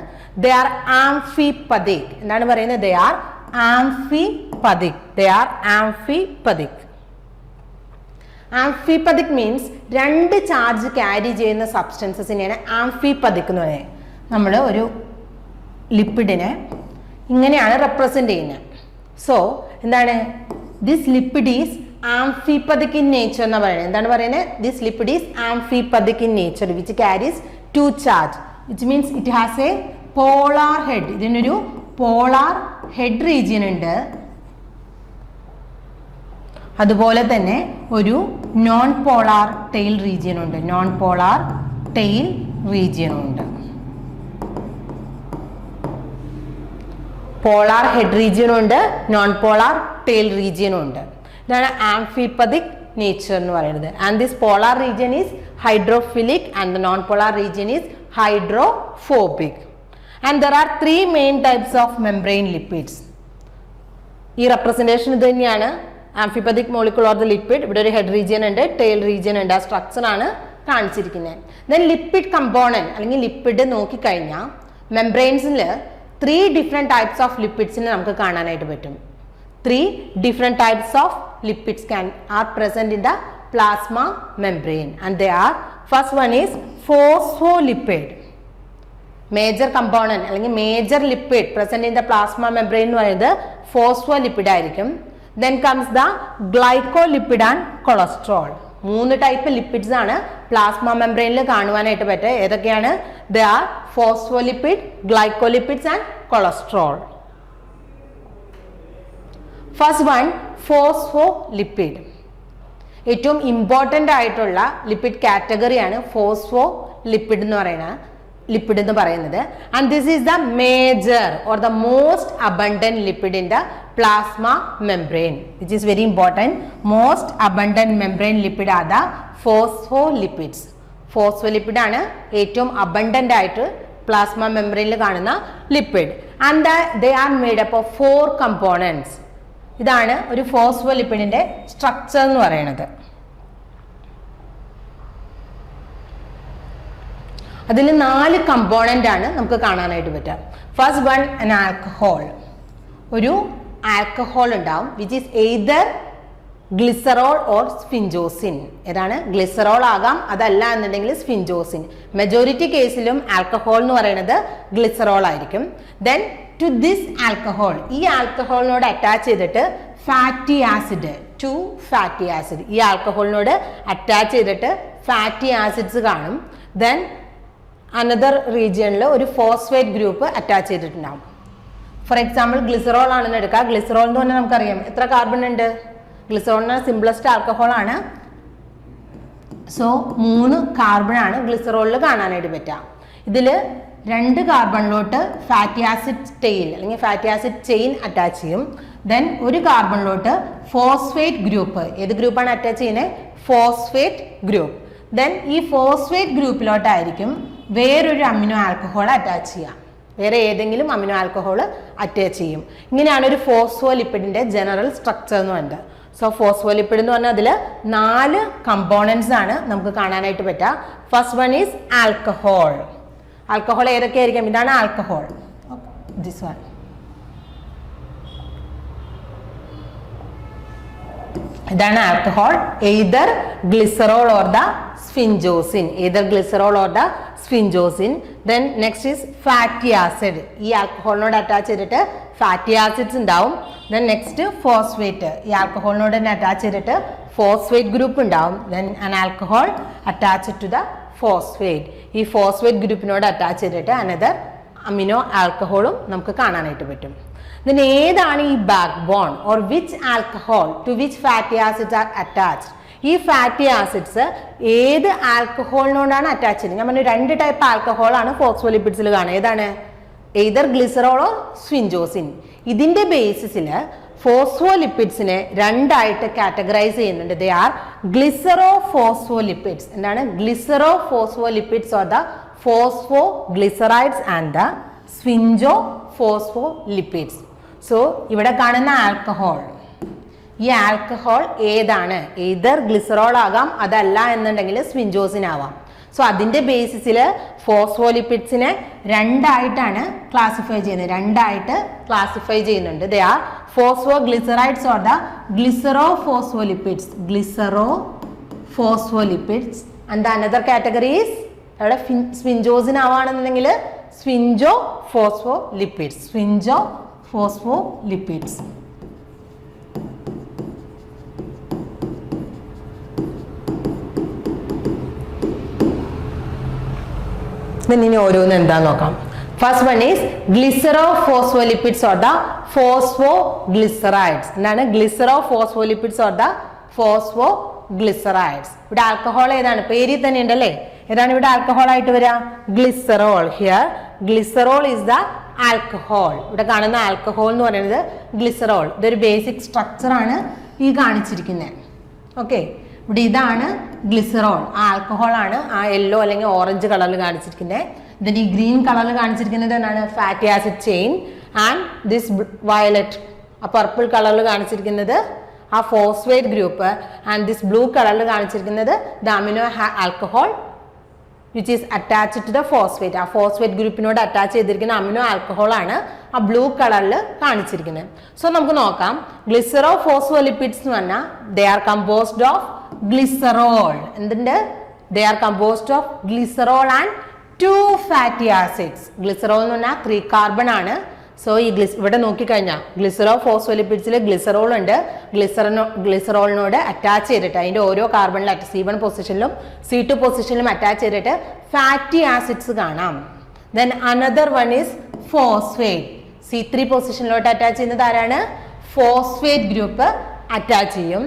ദേ ആർ ആംഫിപതിക്. എന്താണ് പറയുന്നത്? They are amphipathic. Amphipathic means രണ്ട് ചാർജ് ക്യാരി ചെയ്യുന്ന സബ്സ്റ്റൻസസിനെയാണ് ആംഫിപതിക് എന്ന് പറയുന്നത്. നമ്മൾ ഒരു ലിപ്പിഡിനെ ഇങ്ങനെയാണ് റെപ്രസെന്റ് ചെയ്യുന്നത്. സോ എന്താണ്? This lipid is amphipathic in nature എന്ന് പറയുന്നത്. എന്താണ് പറയുന്നത്? This lipid is amphipathic in nature which carries two charge, which means it has a polar head. ഇതിനൊരു പോളാർ ഹെഡ് റീജിയൻ ഉണ്ട്, അതുപോലെ തന്നെ ഒരു നോൺ പോളാർ ടെയിൽ റീജിയൻ ഉണ്ട്. പോളാർ ഹെഡ് റീജിയനും ഉണ്ട്, നോൺ പോളാർ ടെയിൽ റീജിയനും ഉണ്ട്. ഇതാണ് ആംഫിപതിക് നേച്ചർ എന്ന് പറയുന്നത്. And this polar region is hydrophilic and the non polar region is hydrophobic. And there are 3 main types of membrane lipids. ഈ representation ഇത് തന്നെയാണ്. ആംഫിപതിക് മോളിക്യൂൾ ഓർ ദ ലിപ്പിഡ്, ഇവിടെ ഒരു ഹെഡ് റീജിയൻ ഉണ്ട്, ടെയിൽ റീജിയൻ ഉണ്ട്. ആ സ്ട്രക്ചർ ആണ് കാണിച്ചിരിക്കുന്നത്. ദെൻ ലിപ്പിഡ് കമ്പോണന്റ് അല്ലെങ്കിൽ ലിപ്പിഡ് നോക്കിക്കഴിഞ്ഞാൽ മെംബ്രെയിൻസിൽ 3 ഡിഫറെന്റ് ടൈപ്സ് ഓഫ് ലിപ്പിഡ്സിനെ നമുക്ക് കാണാനായിട്ട് പറ്റും. 3 different types of lipids R present in the plasma membrane and they are, first one is phospholipid. Major component അല്ലെങ്കിൽ major lipid present in the plasma membrane എന്ന് പറയുന്നത് phospholipid ആയിരിക്കും. Then comes the glycolipid and cholesterol. 3 type lipids ആണ് plasma മെംബ്രെയിനിൽ കാണുവാനായിട്ട് പറ്റുക. ഏതൊക്കെയാണ്? They are phospholipid, glycolipids and cholesterol. First one phospholipid. ഏറ്റവും ഇമ്പോർട്ടൻ്റ് ആയിട്ടുള്ള ലിപ്പിഡ് കാറ്റഗറിയാണ് ഫോസ്ഫോലിപ്പിഡ് എന്ന് പറയുന്നത്. ലിപ്പിഡ് എന്ന് പറയുന്നത്. And this is the major or the most abundant lipid in the plasma membrane which is very important. Most abundant membrane lipid are the phospholipids. Phospholipid ആണ് ഏറ്റവും abundant ആയിട്ട് plasma മെംബ്രെയിനിൽ കാണുന്ന lipid. And they are made up of 4 components. ഇതാണ് ഒരു ഫോസ്ഫോലിപ്പിഡിന്റെ structure എന്ന് പറയുന്നത്. അതിൽ 4 കമ്പോണന്റ് ആണ് നമുക്ക് കാണാനായിട്ട് പറ്റുക. First one an alcohol. ഒരു ആൽക്കഹോൾ ഉണ്ടാവും which is either glycerol or sphingosine. ഏതാണ്? ഗ്ലിസറോൾ ആകാം, അതല്ല എന്നുണ്ടെങ്കിൽ സ്ഫിൻജോസിൻ. മെജോറിറ്റി കേസിലും ആൽക്കഹോൾ എന്ന് പറയുന്നത് ഗ്ലിസറോൾ ആയിരിക്കും. ദെൻ ടു ദിസ് ആൽക്കഹോൾ, ഈ ആൽക്കഹോളിനോട് അറ്റാച്ച് ചെയ്തിട്ട് ഫാറ്റി ആസിഡ്, 2 ഫാറ്റി ആസിഡ്, ഈ ആൽക്കഹോളിനോട് അറ്റാച്ച് ചെയ്തിട്ട് ഫാറ്റി ആസിഡ്സ് കാണും. ദെൻ അനദർ റീജിയണിൽ ഒരു ഫോസ്ഫേറ്റ് ഗ്രൂപ്പ് അറ്റാച്ച് ചെയ്തിട്ടുണ്ടാവും. ഫോർ എക്സാമ്പിൾ ഗ്ലിസറോൾ ആണെന്ന് എടുക്കുക. ഗ്ലിസറോൾ എന്ന് പറഞ്ഞാൽ നമുക്കറിയാം എത്ര കാർബൺ ഉണ്ട്. ഗ്ലിസറോളിന് സിംപ്ലസ്റ്റ് ആൽക്കഹോൾ ആണ്. സോ 3 കാർബൺ ആണ് ഗ്ലിസറോളിൽ കാണാനായിട്ട് പറ്റുക. ഇതിൽ 2 കാർബണിലോട്ട് ഫാറ്റി ആസിഡ് ടെയിൽ അല്ലെങ്കിൽ ഫാറ്റി ആസിഡ് ചെയിൻ അറ്റാച്ച് ചെയ്യും. ദെൻ ഒരു കാർബണിലോട്ട് ഫോസ്ഫേറ്റ് ഗ്രൂപ്പ്, ഏത് ഗ്രൂപ്പാണ് അറ്റാച്ച് ചെയ്യുന്നത്? Phosphate group. ദെൻ ഈ ഫോസ്ഫേറ്റ് ഗ്രൂപ്പിലോട്ടായിരിക്കും വേറൊരു അമിനോ ആൽക്കഹോൾ അറ്റാച്ച് ചെയ്യാം. വേറെ ഏതെങ്കിലും അമിനോ ആൽക്കഹോൾ അറ്റാച്ച് ചെയ്യും. ഇങ്ങനെയാണ് ഒരു ഫോസ്ഫോലിപ്പിഡിന്റെ ജനറൽ സ്ട്രക്ചർ എന്ന് പറയുന്നത്. സോ ഫോസ്ഫോലിപ്പിഡ് എന്ന് പറഞ്ഞാൽ അതിൽ 4 കമ്പോണൻസ് ആണ് നമുക്ക് കാണാനായിട്ട് പറ്റുക. First one is alcohol. Alcohol ഏതൊക്കെ ആയിരിക്കും? ഇതാണ് ആൽക്കഹോൾ. This one. ഇതാണ് alcohol. Either glycerol or the sphingosine. Either glycerol or the sphingosine. Then next is fatty acid. ഈ ആൽക്കഹോളിനോട് അറ്റാച്ച് ചെയ്തിട്ട് ഫാറ്റി ആസിഡ്സ് ഉണ്ടാവും. Then next phosphate. ഈ ആൽക്കഹോളിനോട് തന്നെ അറ്റാച്ച് ചെയ്തിട്ട് ഫോസ്ഫേറ്റ് ഗ്രൂപ്പ് ഉണ്ടാവും. Then an alcohol attach to the phosphate. ഈ ഫോസ്ഫേറ്റ് ഗ്രൂപ്പിനോട് അറ്റാച്ച് ചെയ്തിട്ട് അനദർ അമിനോ ആൽക്കഹോളും നമുക്ക് കാണാനായിട്ട് പറ്റും. Then ഏതാണ് ഈ backbone or which alcohol to which fatty acids are attached? ഈ ഫാറ്റി ആസിഡ്സ് ഏത് ആൽക്കഹോളിനോടാണ് അറ്റാച്ച് ചെയ്യുന്നത്? ഞാൻ പറഞ്ഞു 2 ടൈപ്പ് ആൽക്കഹോൾ ആണ് ഫോസ്ഫോലിപ്പിഡ്സിൽ കാണുക. ഏതാണ്? എയ്തർ ഗ്ലിസറോളോ സ്ഫിൻജോസിൻ. ഇതിന്റെ ബേസിസിൽ ഫോസ്ഫോലിപ്പിഡ്സിനെ 2 ആയിട്ട് കാറ്റഗറൈസ് ചെയ്യുന്നുണ്ട്. They are glycero phospholipids. എന്താണ്? Glycero phospholipids or the phosphoglycerides and the sphingo phospholipids. So ഇവിടെ കാണുന്ന ആൽക്കഹോൾ, ഈ ആൽക്കഹോൾ ഏതാണ്? എയ്തർ ഗ്ലിസറോൾ ആകാം, അതല്ല എന്നുണ്ടെങ്കിൽ സ്ഫിൻജോസിൻ ആവാം. സോ അതിന്റെ ബേസിസിൽ ഫോസ്ഫോലിപ്പിഡ്സിനെ 2 ആയിട്ടാണ് ക്ലാസിഫൈ ചെയ്യുന്നത്. 2 ആയിട്ട് ക്ലാസിഫൈ ചെയ്യുന്നുണ്ട്. They are phosphoglycerides or the glycero phospholipids. Glycero phospholipids. And another category is അവിടെ സ്ഫിൻജോസിൻ ആവാണെന്നുണ്ടെങ്കിൽ സ്ഫിൻജോ ഫോസ്ഫോലിപ്പിഡ്സ്. സ്ഫിൻജോ ഫോസ്ഫോലിപ്പിഡ്സ്. ഇനി ഓരോന്ന് എന്താന്ന് നോക്കാം. First one is glycero phospholipids or the phosphoglycerides. എന്താണ്? Glycero phospholipids or the phosphoglycerides. ഇവിടെ ആൽക്കഹോൾ ഏതാണ്? പേരിൽ തന്നെ ഉണ്ടല്ലേ. ഏതാണ് ഇവിടെ ആൽക്കഹോൾ ആയിട്ട് വരിക? Glycerol. Here glycerol is the alcohol. ഇവിടെ കാണുന്ന ആൽക്കഹോൾ എന്ന് പറയുന്നത് ഗ്ലിസറോൾ. ഇതൊരു ബേസിക് സ്ട്രക്ചർ ആണ് ഈ കാണിച്ചിരിക്കുന്നത്. ഓക്കെ, ഇവിടെ ഇതാണ് ഗ്ലിസറോൾ. ആ ആൽക്കഹോൾ ആണ് ആ യെല്ലോ അല്ലെങ്കിൽ ഓറഞ്ച് കളറിൽ കാണിച്ചിരിക്കുന്നത്. ഇതിന് ഈ ഗ്രീൻ കളറിൽ കാണിച്ചിരിക്കുന്നത് എന്താണ്? Fatty acid chain. And this violet, ആ പർപ്പിൾ കളറിൽ കാണിച്ചിരിക്കുന്നത് ആ phosphate group. And this blue കളറിൽ കാണിച്ചിരിക്കുന്നത് the amino alcohol which is attached to the phosphate. ആ ഫോസ്ഫേറ്റ് ഗ്രൂപ്പിനോട് അറ്റാച്ച് ചെയ്തിരിക്കുന്ന അമിനോ ആൽക്കഹോൾ ആണ് ആ ബ്ലൂ കളറിൽ കാണിച്ചിരിക്കുന്നത്. സോ നമുക്ക് നോക്കാം. ഗ്ലിസറോ ഫോസ്ഫോലിപ്പിഡ്സ് എന്ന് പറഞ്ഞാൽ they are composed of glycerol. എന്തുണ്ട്? They are composed of glycerol and 2 fatty acids. Glycerol എന്ന് പറഞ്ഞാൽ 3 കാർബൺ ആണ്. സോ ഈ ഇവിടെ നോക്കിക്കഴിഞ്ഞാൽ ഗ്ലിസറോ ഫോസ്ഫോലിപ്പിഡ്സിൽ ഗ്ലിസറോൾ ഉണ്ട്. ഗ്ലിസറോളിനോട് അറ്റാച്ച് ചെയ്തിട്ട് അതിന്റെ ഓരോ കാർബണിലും C1 പൊസിഷനിലും C2 പൊസിഷനിലും അറ്റാച്ച് ചെയ്തിട്ട് ഫാറ്റി ആസിഡ്സ് കാണാം. Then another one is phosphate. C3 പൊസിഷനിലോട്ട് അറ്റാച്ച് ചെയ്യുന്നത് ആരാണ്? ഫോസ്ഫേറ്റ് ഗ്രൂപ്പ് അറ്റാച്ച് ചെയ്യും.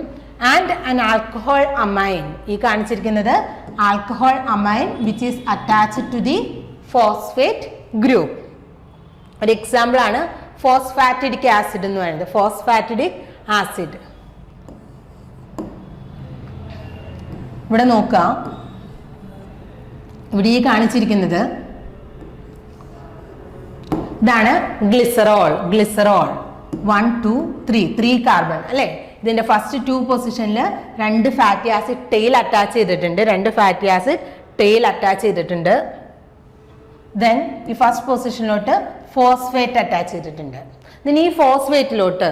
And an alcohol amine. ഈ കാണിച്ചിരിക്കുന്നത് alcohol amine which is attached to the phosphate group. ഒരു എക്സാമ്പിൾ ആണ് ഫോസ്ഫാറ്റിഡിക് ആസിഡ് എന്ന് പറയുന്നത്. ഫോസ്ഫാറ്റിഡിക് ആസിഡ് ഇവിടെ നോക്കാം. ഇവിടെ ഈ കാണിച്ചിരിക്കുന്നത് ഇതാണ് ഗ്ലിസറോൾ. ഗ്ലിസറോൾ 1 2 3 കാർബൺ അല്ലേ. ഇതിന്റെ ഫസ്റ്റ് 2 പൊസിഷനിൽ 2 ഫാറ്റി ആസിഡ് ടെയിൽ അറ്റാച്ച് ചെയ്തിട്ടുണ്ട്. 2 ഫാറ്റി ആസിഡ് ടെയിൽ അറ്റാച്ച് ചെയ്തിട്ടുണ്ട്. ദെൻ ഈ ഫസ്റ്റ് പൊസിഷനിലോട്ട് ഫോസ്ഫേറ്റ് അറ്റാച്ച് ചെയ്തിട്ടുണ്ട്. ദെൻ ഈ ഫോസ്ഫേറ്റിലോട്ട്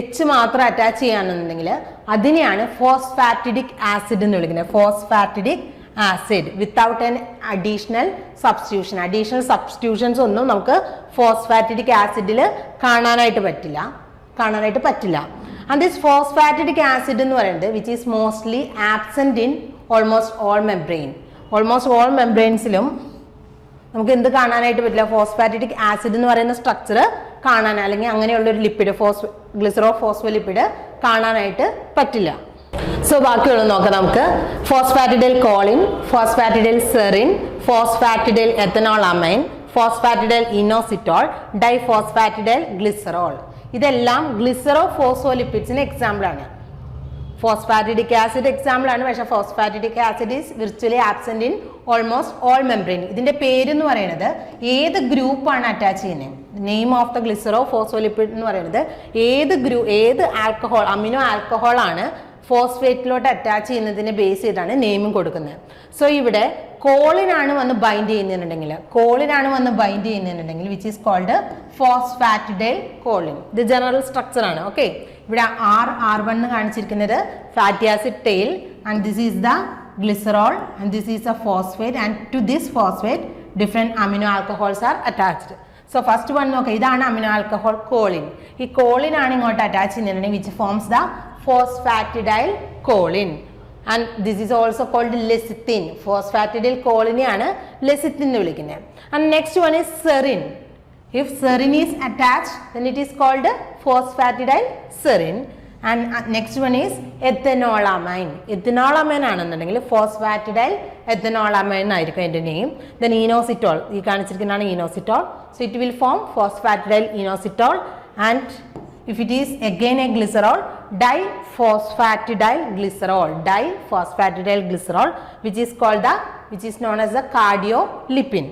എച്ച് മാത്രം അറ്റാച്ച് ചെയ്യാന്നുണ്ടെങ്കിൽ അതിനെയാണ് ഫോസ്ഫാറ്റിഡിക് ആസിഡ് എന്ന് വിളിക്കുന്നത്. Phosphatidic acid without an additional substitutions ഒന്നും നമുക്ക് ഫോസ്ഫാറ്റിഡിക് ആസിഡിൽ കാണാനായിട്ട് പറ്റില്ല. ആൻഡ് ദിസ് ഫോസ്ഫാറ്റിഡിക് ആസിഡ് എന്ന് പറയുന്നത് which is mostly absent in almost all മെംബ്രെയിൻസിലും നമുക്ക് എന്ത് കാണാനായിട്ട് പറ്റില്ല? ഫോസ്ഫാറ്റിഡിക് ആസിഡ് എന്ന് പറയുന്ന സ്ട്രക്ചർ കാണാൻ, അല്ലെങ്കിൽ അങ്ങനെയുള്ള ഒരു ലിപ്പിഡ് ഗ്ലിസറോ ഫോസ്ഫോലിപ്പിഡ് കാണാനായിട്ട് പറ്റില്ല. സോ ബാക്കിയുള്ളത് നോക്കാം നമുക്ക്. Phosphatidyl choline, phosphatidyl serine, phosphatidyl ethanol amine, phosphatidyl inositol, diphosphatidyl glycerol. ഇതെല്ലാം ഗ്ലിസറോ ഫോസ്ഫോലിപ്പിഡ്സിന് എക്സാമ്പിൾ ആണ്. ഫോസ്ഫാറ്റിഡിക് ആസിഡ് എക്സാമ്പിൾ ആണ്, പക്ഷേ phosphatidic acid is virtually absent in almost all membrane. ഇതിന്റെ പേര് എന്ന് പറയുന്നത് ഏത് ഗ്രൂപ്പാണ് അറ്റാച്ച് ചെയ്യുന്നത്, name of the glycero phospholipid എന്ന് പറയുന്നത് ഏത് ആൽക്കഹോൾ, അമിനോ ആൽക്കഹോൾ ആണ് ഫോസ്ഫേറ്റിലോട്ട് അറ്റാച്ച് ചെയ്യുന്നതിനെ ബേസ് ചെയ്താണ് നെയിമും കൊടുക്കുന്നത്. സോ ഇവിടെ കോളിനാണ് വന്ന് ബൈൻഡ് ചെയ്യുന്നുണ്ടെങ്കിൽ which is called phosphatidyl choline. ഇത് ജനറൽ സ്ട്രക്ചർ ആണ്. ഓക്കെ, ഇവിടെ R1 എന്ന് കാണിച്ചിരിക്കുന്നത് fatty acid tail, and this is the glycerol and this is a phosphate, and to this phosphate different amino alcohols are attached. So first one നോക്കാം, ഇതാണ് amino alcohol choline. ഈ choline ആണ് ഇങ്ങോട്ട് attach ചെയ്യുന്നത് which forms the phosphatidyl choline, and this is also called lecithin. phosphatidyl choline ആണ് lecithin എന്ന് വിളിക്കുന്നത്. And next one is serine. If serine is attached, then it is called phosphatidyl serine. And next one is ethanolamine. ethanolamine ആണെന്നുണ്ടെങ്കിൽ ഫോസ്ഫാറ്റിഡൈൽ എത്തനോളമൈൻ ആയിരിക്കും അതിന്റെ name. Then inositol, ഈ കാണിച്ചിരിക്കുന്നതാണ് inositol. So it will form phosphatidyl inositol. And if it is again a glycerol, diphosphatidyl glycerol, which is known as the cardiolipin.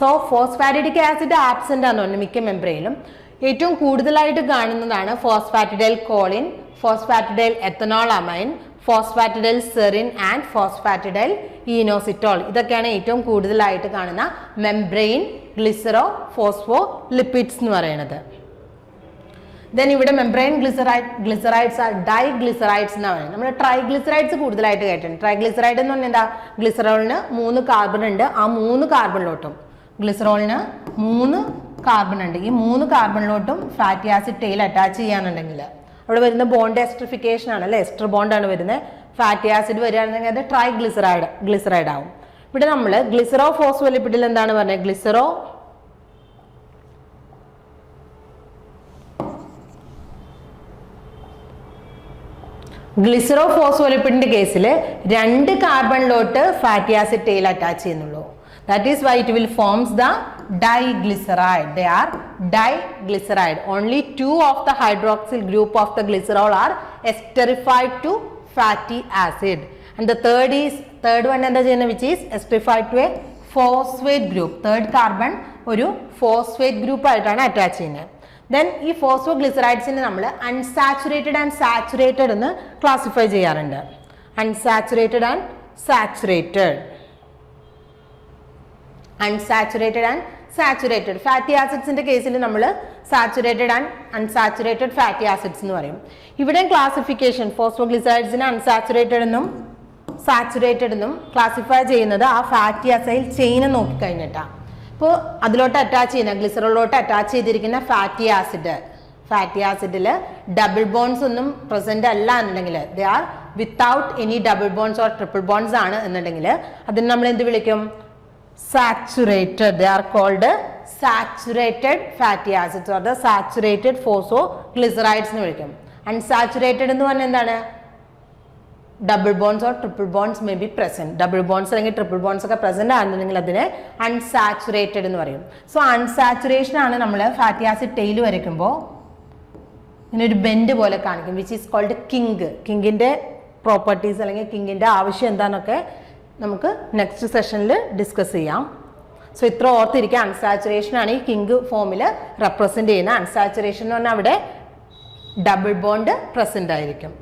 So phosphatidic acid absent ആണ് മിക്ക മെംബ്രെയിനിലും. ഏറ്റവും കൂടുതലായിട്ട് കാണുന്നതാണ് phosphatidyl choline, phosphatidyl ethanol amine, phosphatidyl serine and phosphatidyl inositol. ഇതൊക്കെയാണ് ഏറ്റവും കൂടുതലായിട്ട് കാണുന്ന membrane glycero phospho lipids എന്ന് പറയുന്നത്. ദെൻ ഇവിടെ മെംബ്രെയിൻ ഗ്ലിസറൈഡ്സ് ആർ ഡൈഗ്ലിസറൈഡ്സ് എന്ന് പറയുന്നത്. നമ്മൾ ട്രൈഗ്ലിസറൈഡ്സ് കൂടുതലായിട്ട് കേട്ടിട്ടുണ്ട്. ട്രൈഗ്ലിസറൈഡ് എന്ന് പറഞ്ഞാൽ എന്താ? ഗ്ലിസറോളിന് 3 കാർബൺ ഉണ്ട്. ആ 3 കാർബണിലോട്ടും ഗ്ലിസറോളിന് 3 കാർബൺ ഉണ്ട്. ഈ 3 കാർബണിലോട്ടും ഫാറ്റി ആസിഡ് ടെയിൽ അറ്റാച്ച് ചെയ്യാനുണ്ടെങ്കിൽ അവിടെ വരുന്ന ബോണ്ട് എസ്ട്രിഫിക്കേഷൻ ആണ് അല്ലേ, എസ്റ്റർ ബോണ്ടാണ് വരുന്നത്. ഫാറ്റി ആസിഡ് വരികയാണെന്നുണ്ടെങ്കിൽ അത് ട്രൈഗ്ലിസറൈഡ് ആവും. ഇവിടെ നമ്മൾ ഗ്ലിസറോ ഫോസ്ഫോലിപ്പിഡിൽ എന്താണ് പറഞ്ഞത്? ഗ്ലിസറോ ഫോസ്ഫോലിപ്പിഡിന്റെ കേസിൽ 2 കാർബണിലോട്ട് ഫാറ്റി ആസിഡ് ടെയിൽ അറ്റാച്ച് ചെയ്യുന്നുള്ളൂ. That is why it will forms the diglyceride. They are diglyceride. Only 2 of the hydroxyl group of the glycerol are esterified to fatty acid. And the third one എന്താ ചെയ്യുന്നത്? Which is esterified to a phosphate group. Third carbon ഒരു phosphate group ആയിട്ടാണ് attach ചെയ്യുന്നത്. Then ഈ ഫോസ്ഫോഗ്ലിസറൈഡ്സിനെ നമ്മൾ unsaturated and saturated എന്ന് classify ചെയ്യാറുണ്ട്. Unsaturated and saturated fatty ആസിഡ്സിന്റെ കേസിൽ നമ്മൾ saturated and unsaturated fatty acids എന്ന് പറയും. ഇവിടെ ക്ലാസിഫിക്കേഷൻ ഫോസ്ഫോഗ്ലിസറൈഡ്സിനെ അൺസാച്ചുറേറ്റഡ് എന്നും സാച്ചുറേറ്റഡ് എന്നും ക്ലാസിഫൈ ചെയ്യുന്നത് ആ ഫാറ്റി അസൈൽ ചെയിനെ നോക്കിക്കഴിഞ്ഞിട്ടാണ്. ഇപ്പോൾ അതിലോട്ട് അറ്റാച്ച് ചെയ്യുന്ന ഗ്ലിസറോളിലോട്ട് അറ്റാച്ച് ചെയ്തിരിക്കുന്ന ഫാറ്റി ആസിഡിൽ ഡബിൾ ബോൺസ് ഒന്നും പ്രസന്റ് അല്ല എന്നുണ്ടെങ്കിൽ, they are without any double bonds or triple bonds ആണ് എന്നുണ്ടെങ്കിൽ അതിന് നമ്മൾ എന്ത് വിളിക്കും? Saturated. They are called saturated fatty acids or the saturated phosphoglycerides എന്ന് വിളിക്കും. അൺസാച്ചുറേറ്റഡ് എന്ന് പറഞ്ഞാൽ എന്താണ്? Double bonds or triple bonds may be present. Double bonds അല്ലെങ്കിൽ ട്രിപ്പിൾ ബോൺസ് ഒക്കെ പ്രസന്റ് ആണെന്നുണ്ടെങ്കിൽ അതിനെ അൺസാച്ചുറേറ്റഡ് എന്ന് പറയും. സോ അൺസാച്ചുറേഷൻ ആണ് നമ്മൾ ഫാറ്റി ആസിഡ് ടെയിൽ വരയ്ക്കുമ്പോൾ ഇങ്ങനെ ഒരു ബെൻഡ് പോലെ കാണിക്കും, വിച്ച് ഈസ് കോൾഡ് കിങ്ക്. കിങ്കിന്റെ പ്രോപ്പർട്ടീസ് അല്ലെങ്കിൽ കിങ്കിന്റെ ആവശ്യം എന്താണെന്നൊക്കെ നമുക്ക് നെക്സ്റ്റ് സെഷനിൽ ഡിസ്കസ് ചെയ്യാം. സോ ഇത്ര ഓർത്തിരിക്കുക, അൺസാച്ചുറേഷൻ ആണ് ഈ കിങ്ക് ഫോമിൽ റെപ്രസെന്റ് ചെയ്യുന്നത്. അൺസാച്ചുറേഷൻ എന്ന് പറഞ്ഞാൽ അവിടെ ഡബിൾ ബോണ്ട് പ്രസന്റ് ആയിരിക്കും.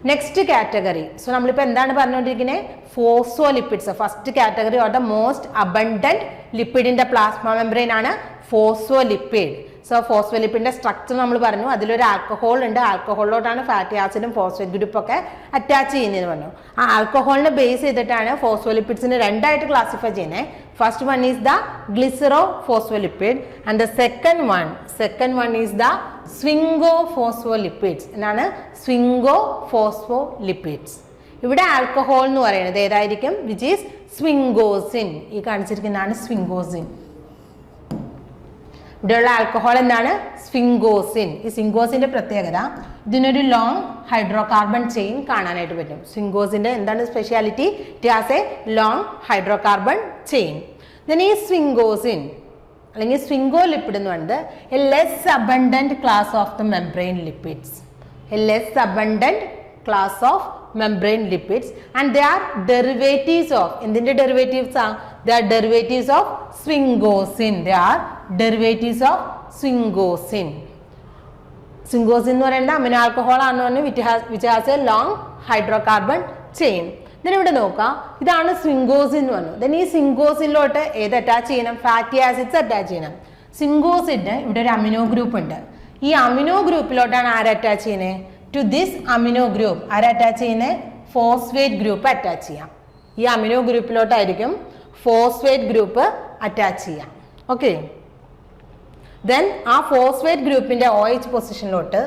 നെക്സ്റ്റ് കാറ്റഗറി, സോ നമ്മളിപ്പോൾ എന്താണ് പറഞ്ഞുകൊണ്ടിരിക്കുന്നത്? Phospholipids. First category or the most abundant lipid in the plasma membrane ആണ് ഫോസ്ഫോലിപ്പിഡ്. സോ ഫോസ്ഫോലിപ്പിഡിന്റെ സ്ട്രക്ചർ നമ്മൾ പറഞ്ഞു, അതിലൊരു ആൽക്കഹോൾ ഉണ്ട്. ആൽക്കഹോളിലോട്ടാണ് ഫാറ്റി ആസിഡും ഫോസ്ഫേറ്റ് ഗ്രൂപ്പ് ഒക്കെ അറ്റാച്ച് ചെയ്യുന്നതെന്ന് പറഞ്ഞു. ആ ആൽക്കഹോളിനെ ബേസ് ചെയ്തിട്ടാണ് ഫോസ്ഫോലിപ്പിഡ്സിനെ രണ്ടായിട്ട് ക്ലാസിഫൈ ചെയ്യുന്നത്. First one is the glycero phospholipid and the second one is the sphingo phospholipids. എന്നാണ് സ്വിംഗോ ഫോസ്ഫോലിപ്പിഡ്സ്. ഇവിടെ ആൽക്കഹോൾ എന്ന് പറയുന്നത് ഏതായിരിക്കും? Which is sphingosine. ഈ കാണിച്ചിരിക്കുന്നതാണ് സ്വിംഗോസിൻ. ഇവിടെയുള്ള ആൽക്കഹോൾ എന്താണ്? സ്വിംഗോസിൻ. ഈ സ്വിംഗോസിന്റെ പ്രത്യേകത, ഇതിനൊരു ലോങ് ഹൈഡ്രോ കാർബൺ ചെയിൻ കാണാനായിട്ട് പറ്റും. സ്വിംഗോസിന്റെ എന്താണ് speciality? It has A long hydro carbon chain. ഈ സ്വിംഗോസിൻ അല്ലെങ്കിൽ സ്വിംഗോ ലിപ്പിഡ് എന്ന് പറയുന്നത് A less abundant class of the membrane lipids. A less abundant class of membrane lipids and they are derivatives of, എന്തിന്റെ derivatives are? They are derivatives of sphingosine. They are derivatives of sphingosine. Sphingosine എന്ന് പറയുന്നത് amino alcohol ആണ് പറഞ്ഞത്, which has a long hydrocarbon chain. then ഇവിടെ നോക്കാം, ഇതാണ് സ്വിംഗോസിൻ എന്ന് പറഞ്ഞു. then ഈ സ്വിംഗോസിനിലോട്ട് ഏത് അറ്റാച്ച് ചെയ്യണം? ഫാറ്റി ആസിഡ്സ് അറ്റാച്ച് ചെയ്യണം. സ്വിംഗോസിന് ഇവിടെ ഒരു അമിനോ ഗ്രൂപ്പ് ഉണ്ട്. ഈ അമിനോ ഗ്രൂപ്പിലോട്ടാണ് ആര് അറ്റാച്ച് ചെയ്യുന്നത്? ടു ദിസ് അമിനോ ഗ്രൂപ്പ് ആര് അറ്റാച്ച് ചെയ്യുന്നത്? ഫോസ്ഫേറ്റ് ഗ്രൂപ്പ് അറ്റാച്ച് ചെയ്യാം. ഈ അമിനോ ഗ്രൂപ്പിലോട്ടായിരിക്കും ഫോസ്ഫേറ്റ് ഗ്രൂപ്പ് അറ്റാച്ച് ചെയ്യാം. ഓക്കെ, ദെൻ ആ ഫോസ്ഫേറ്റ് ഗ്രൂപ്പിന്റെ OH പൊസിഷനിലോട്ട്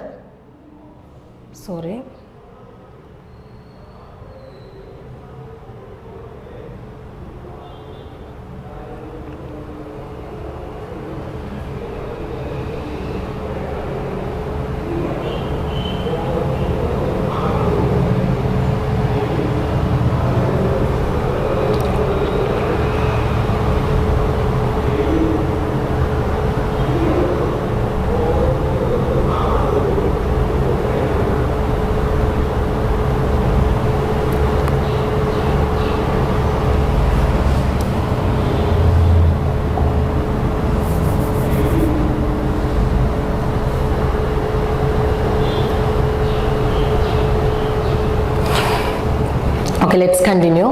ലെറ്റ്സ് കണ്ടിന്യൂ.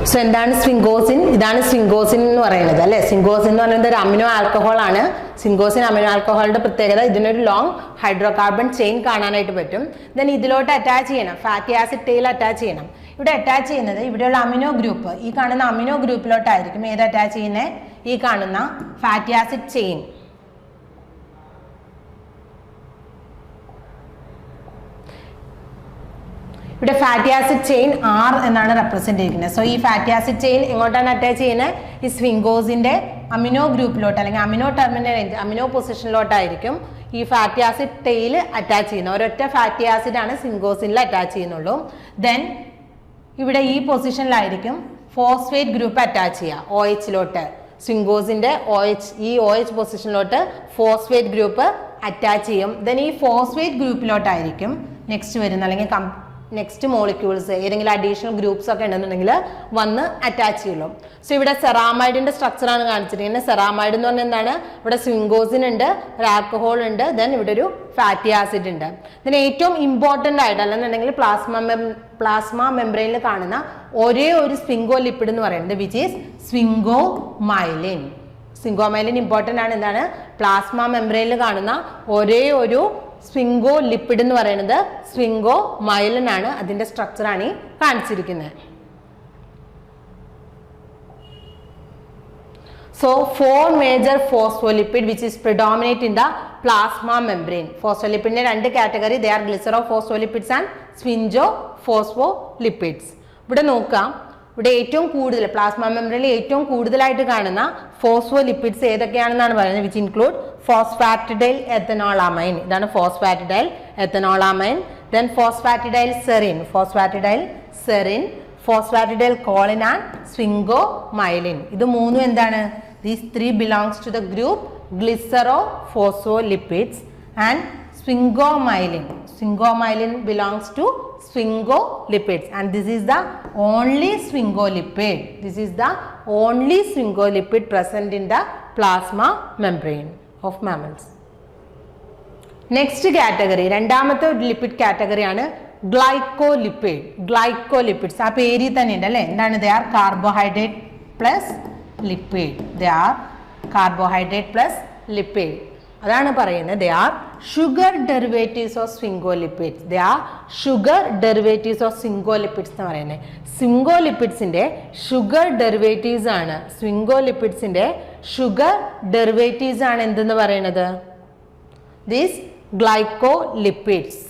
സോ എന്താണ് സ്വിംഗോസിൻ? ഇതാണ് സ്വിംഗോസിൻ എന്ന് പറയുന്നത് അല്ലെ. സ്വിംഗോസിൻ എന്ന് പറയുന്നത് ഒരു അമിനോ ആൽക്കഹോൾ ആണ്. സ്വിംഗോസിൻ അമിനോ ആൽക്കഹോളിന്റെ പ്രത്യേകത, ഇതിനൊരു ലോങ് ഹൈഡ്രോ കാർബൺ ചെയിൻ കാണാനായിട്ട് പറ്റും. ദെൻ ഇതിലോട്ട് അറ്റാച്ച് ചെയ്യണം, ഫാറ്റി ആസിഡ് ടെയിൽ അറ്റാച്ച് ചെയ്യണം. ഇവിടെ അറ്റാച്ച് ചെയ്യുന്നത് ഇവിടെയുള്ള അമിനോ ഗ്രൂപ്പ്, ഈ കാണുന്ന അമിനോ ഗ്രൂപ്പിലോട്ടായിരിക്കും ഏത് അറ്റാച്ച് ചെയ്യുന്നത്? ഈ കാണുന്ന ഫാറ്റി ആസിഡ് ചെയിൻ. ഇവിടെ ഫാറ്റി ആസിഡ് ചെയിൻ R എന്നാണ് റെപ്രസെന്റ് ചെയ്യുന്നത്. സോ ഈ ഫാറ്റി ആസിഡ് ചെയിൻ എങ്ങോട്ടാണ് അറ്റാച്ച് ചെയ്യുന്നത്? ഈ സ്വിംഗോസിന്റെ അമിനോ ഗ്രൂപ്പിലോട്ട് അല്ലെങ്കിൽ അമിനോ ടെർമിനൽ അമിനോ പൊസിഷനിലോട്ടായിരിക്കും ഈ ഫാറ്റി ആസിഡ് ടെയിൽ അറ്റാച്ച് ചെയ്യുന്നത്. ഒരൊറ്റ ഫാറ്റി ആസിഡ് ആണ് സ്വിംഗോസിനിൽ അറ്റാച്ച് ചെയ്യുന്നുള്ളൂ. ദെൻ ഇവിടെ ഈ പൊസിഷനിലായിരിക്കും ഫോസ്ഫേറ്റ് ഗ്രൂപ്പ് അറ്റാച്ച് ചെയ്യുക OHലോട്ട്. സ്വിംഗോസിന്റെ ഈ OH പൊസിഷനിലോട്ട് ഫോസ്ഫേറ്റ് ഗ്രൂപ്പ് അറ്റാച്ച് ചെയ്യും. ദെൻ ഈ ഫോസ്ഫേറ്റ് ഗ്രൂപ്പിലോട്ടായിരിക്കും നെക്സ്റ്റ് വരുന്ന അല്ലെങ്കിൽ നെക്സ്റ്റ് മോളിക്യൂൾസ് ഏതെങ്കിലും അഡീഷണൽ ഗ്രൂപ്പ്സ് ഒക്കെ ഉണ്ടെന്നുണ്ടെങ്കിൽ വന്ന് അറ്റാച്ച് ചെയ്യുള്ളൂ. സോ ഇവിടെ സെറാമൈഡിന്റെ സ്ട്രക്ചറാണ് കാണിച്ചിരിക്കുന്നത്. സെറാമൈഡ് എന്ന് പറഞ്ഞാൽ എന്താണ്? ഇവിടെ സ്വിംഗോസിൻ ഉണ്ട്, ഒരു ആൽക്കഹോൾ ഉണ്ട്, ദെൻ ഇവിടെ ഒരു ഫാറ്റി ആസിഡ് ഉണ്ട്. ഇതിന് ഏറ്റവും ഇമ്പോർട്ടൻ്റ് ആയിട്ട് അല്ലെന്നുണ്ടെങ്കിൽ പ്ലാസ്മ മെംബ്രെയിനിൽ കാണുന്ന ഒരേ ഒരു സ്വിംഗോ ലിപ്പിഡ് എന്ന് പറയുന്നത് വിച്ച് ഈസ് സ്വിംഗോമൈലിൻ. സ്വിംഗോമൈലിൻ ഇമ്പോർട്ടൻ്റ് ആണ്. എന്താണ്? പ്ലാസ്മ മെംബ്രെയിനിൽ കാണുന്ന ഒരേ ഒരു സ്വിംഗോ ലിപ്പിഡ് എന്ന് പറയുന്നത് സ്വിംഗോമൈലിൻ ആണ്. അതിന്റെ സ്ട്രക്ചറാണ് ഈ കാണിച്ചിരിക്കുന്നത്. So 4 major phospholipid which is predominate in the plasma membrane. ഫോസ്ഫോലിപ്പിഡിന്റെ 2 category, they are glycero phospholipids and sphingo phospholipids. ഇവിടെ നോക്കാം, ഇവിടെ ഏറ്റവും കൂടുതൽ പ്ലാസ്മ മെംബ്രെയിനിൽ ഏറ്റവും കൂടുതലായിട്ട് കാണുന്ന ഫോസ്ഫോലിപ്പിഡ്സ് ഏതൊക്കെയാണെന്നാണ് പറയുന്നത്. Which include phosphatidyl ethanolamine. ഇതാണ് phosphatidyl എത്തനോളാമൈൻ. Then phosphatidyl serine, phosphatidylcholine and sphingomyelin. ഇത് മൂന്നും എന്താണ്? These three belongs to the group glycerophospholipids and sphingomyelin belongs to sphingolipids, and this is the only sphingolipid present in the plasma membrane of mammals. Next category, രണ്ടാമത്തെ ഒരു lipid category ആണ് ഗ്ലൈക്കോലിപ്പിഡ്സ്. ആ പേരിൽ തന്നെ ഉണ്ട് അല്ലേ? എന്താണ്? They are carbohydrate plus lipid. അതാണ് പറയുന്നത് they are sugar derivatives of sphingolipids. എന്ന് പറയുന്നത് സ്ഫിംഗോലിപ്പിഡ്സിന്റെ ഷുഗർ ഡെറിവേറ്റീവ്സ് ആണ്. സ്ഫിംഗോലിപ്പിഡ്സിന്റെ ഷുഗർ ഡെറിവേറ്റീവ്സ് ആണ് എന്തെന്ന് പറയുന്നത്? ദീസ് ഗ്ലൈക്കോലിപ്പിഡ്സ്.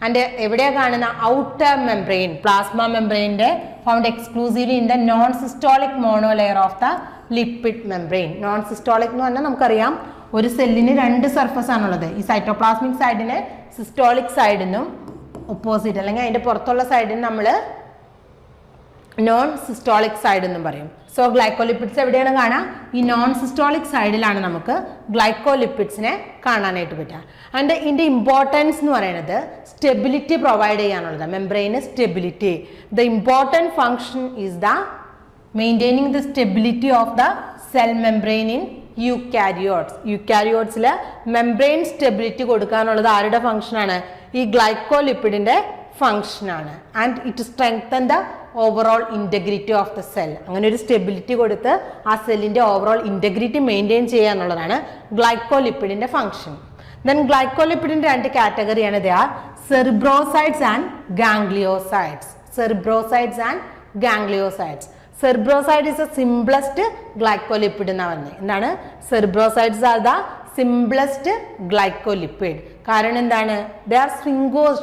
ആൻഡ് എവിടെയാണ് കാണുന്ന? ഔട്ടർ മെംബ്രെയിൻ, പ്ലാസ്മ മെംബ്രെയിൻ്റെ found exclusively in the non systolic monolayer of the lipid membrane. Non systolic എന്ന് പറഞ്ഞാൽ നമുക്കറിയാം ഒരു സെല്ലിന് രണ്ട് സർഫസ് ആണുള്ളത്. ഈ സൈറ്റോപ്ലാസ്മിക് സൈഡിന് സിസ്റ്റോളിക് സൈഡിനും ഓപ്പോസിറ്റ് അല്ലെങ്കിൽ അതിൻ്റെ പുറത്തുള്ള സൈഡിന് നമ്മൾ നോൺ സിസ്റ്റോളിക് സൈഡ് എന്നും പറയും. സോ ഗ്ലൈക്കോലിപ്പിഡ്സ് എവിടെയാണ് കാണാം? ഈ നോൺ സിസ്റ്റോളിക് സൈഡിലാണ് നമുക്ക് ഗ്ലൈക്കോലിപ്പിഡ്സിനെ കാണാനായിട്ട് പറ്റുക. ആൻഡ് ഇതിൻ്റെ ഇമ്പോർട്ടൻസ് എന്ന് പറയുന്നത് സ്റ്റെബിലിറ്റി പ്രൊവൈഡ് ചെയ്യാനുള്ളത്. മെംബ്രെയിന് stability. The important function is the maintaining the stability of the cell membrane in യൂക്കാരിയോട്സിൽ മെംബ്രെയിൻ സ്റ്റെബിലിറ്റി കൊടുക്കാനുള്ളത് ആരുടെ ഫങ്ഷനാണ്? ഈ ഗ്ലൈക്കോലിപ്പിഡിൻ്റെ ഫങ്ഷനാണ്. And it strengthen the overall integrity of the cell. അങ്ങനെ ഒരു സ്റ്റെബിലിറ്റി കൊടുത്ത് ആ സെല്ലിൻ്റെ ഓവറോൾ ഇൻറ്റഗ്രിറ്റി മെയിൻറ്റെയിൻ ചെയ്യുക എന്നുള്ളതാണ് ഗ്ലൈക്കോലിപ്പിഡിൻ്റെ ഫങ്ഷൻ. ദെൻ ഗ്ലൈക്കോലിപ്പിഡിൻ്റെ രണ്ട് കാറ്റഗറിയാണ്. They are cerebrosides and gangliosides. Cerebroside is the simplest glycolipid എന്നാണ് പറഞ്ഞത്. എന്താണ്? Cerebrosides are the simplest glycolipid. കാരണം എന്താണ്? They are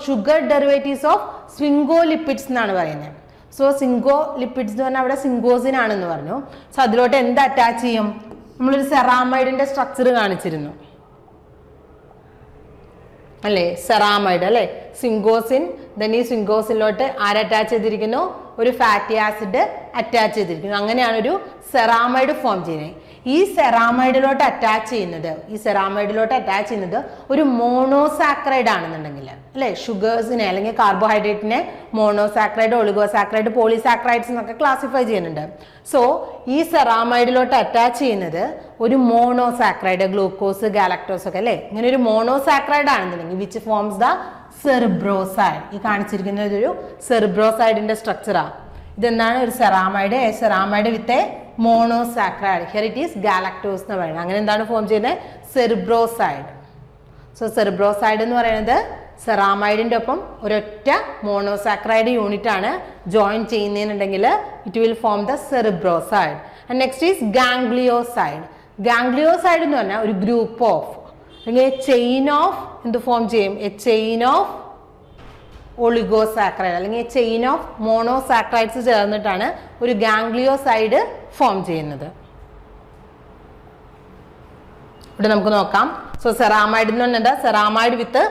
sugar derivatives of sphingolipids എന്നാണ് പറയുന്നത്. സോ സ്ഫിംഗോലിപ്പിഡ്സ് എന്ന് പറഞ്ഞാൽ അവിടെ സിംഗോസിൻ ആണെന്ന് പറഞ്ഞു. സോ അതിലോട്ട് എന്ത് അറ്റാച്ച് ചെയ്യും? നമ്മളൊരു സെറാമൈഡിന്റെ സ്ട്രക്ചർ കാണിച്ചിരുന്നു അല്ലേ? സെറാമൈഡ് അല്ലേ? സ്വിംഗോസിൻ. ദെൻ ഈ സ്വിംഗോസിനിലോട്ട് ആര് അറ്റാച്ച് ചെയ്തിരിക്കുന്നു? ഒരു ഫാറ്റി ആസിഡ് അറ്റാച്ച് ചെയ്തിരിക്കുന്നു. അങ്ങനെയാണ് ഒരു സെറാമൈഡ് ഫോം ചെയ്യുന്നത്. ഈ സെറാമൈഡിലോട്ട് അറ്റാച്ച് ചെയ്യുന്നത് ഒരു മോണോസാക്രൈഡ് ആണെന്നുണ്ടെങ്കിൽ അല്ലേ? ഷുഗേഴ്സിനെ അല്ലെങ്കിൽ കാർബോഹൈഡ്രേറ്റിനെ മോണോസാക്രൈഡ്, ഒളിഗോസാക്രൈഡ്, പോളിസാക്രൈഡ്സ് എന്നൊക്കെ ക്ലാസിഫൈ ചെയ്യുന്നുണ്ട്. സോ ഈ സെറാമൈഡിലോട്ട് അറ്റാച്ച് ചെയ്യുന്നത് ഒരു മോണോസാക്രൈഡ്, ഗ്ലൂക്കോസ്, ഗാലക്ടോസ് ഒക്കെ അല്ലേ? ഇങ്ങനെ ഒരു മോണോസാക്രൈഡ് ആണെന്നുണ്ടെങ്കിൽ വിച്ച് ഫോംസ് ദ സെറിബ്രോസൈഡ്. ഈ കാണിച്ചിരിക്കുന്നത് ഒരു സെറിബ്രോസൈഡിന്റെ സ്ട്രക്ചറാണ്. ഇതെന്താണ്? ഒരു ceramide with A monosaccharide. Here it is galactose എന്ന് പറയുന്നത്. അങ്ങനെ എന്താണ് ഫോം ചെയ്യുന്നത്? സെറിബ്രോസൈഡ്. സോ സെറിബ്രോസൈഡ് എന്ന് പറയുന്നത് സെറാമൈഡിൻ്റെ ഒപ്പം ഒരൊറ്റ മോണോസാക്രൈഡ് യൂണിറ്റ് ആണ് ജോയിൻ ചെയ്യുന്നതെന്നുണ്ടെങ്കിൽ it will form the cerebroside. And next is ganglioside. Ganglioside എന്ന് പറഞ്ഞാൽ ഒരു ഗ്രൂപ്പ് ഓഫ് അല്ലെങ്കിൽ ചെയിൻ ഓഫ് എന്ത് ഫോം ചെയ്യും? എ ചെയിൻ ഓഫ് ഒളിഗോസാക്രൈഡ് അല്ലെങ്കിൽ ചെയിൻ ഓഫ് മോണോസാക്രൈഡ്സ് ചേർന്നിട്ടാണ് ഒരു ഗാംഗ്ലിയോസൈഡ് ഫോം ചെയ്യുന്നത്. ഇവിടെ നമുക്ക് നോക്കാം. സോ സെറാമൈഡ് എന്ന് പറഞ്ഞാൽ എന്താ? സെറാമൈഡ് വിത്ത്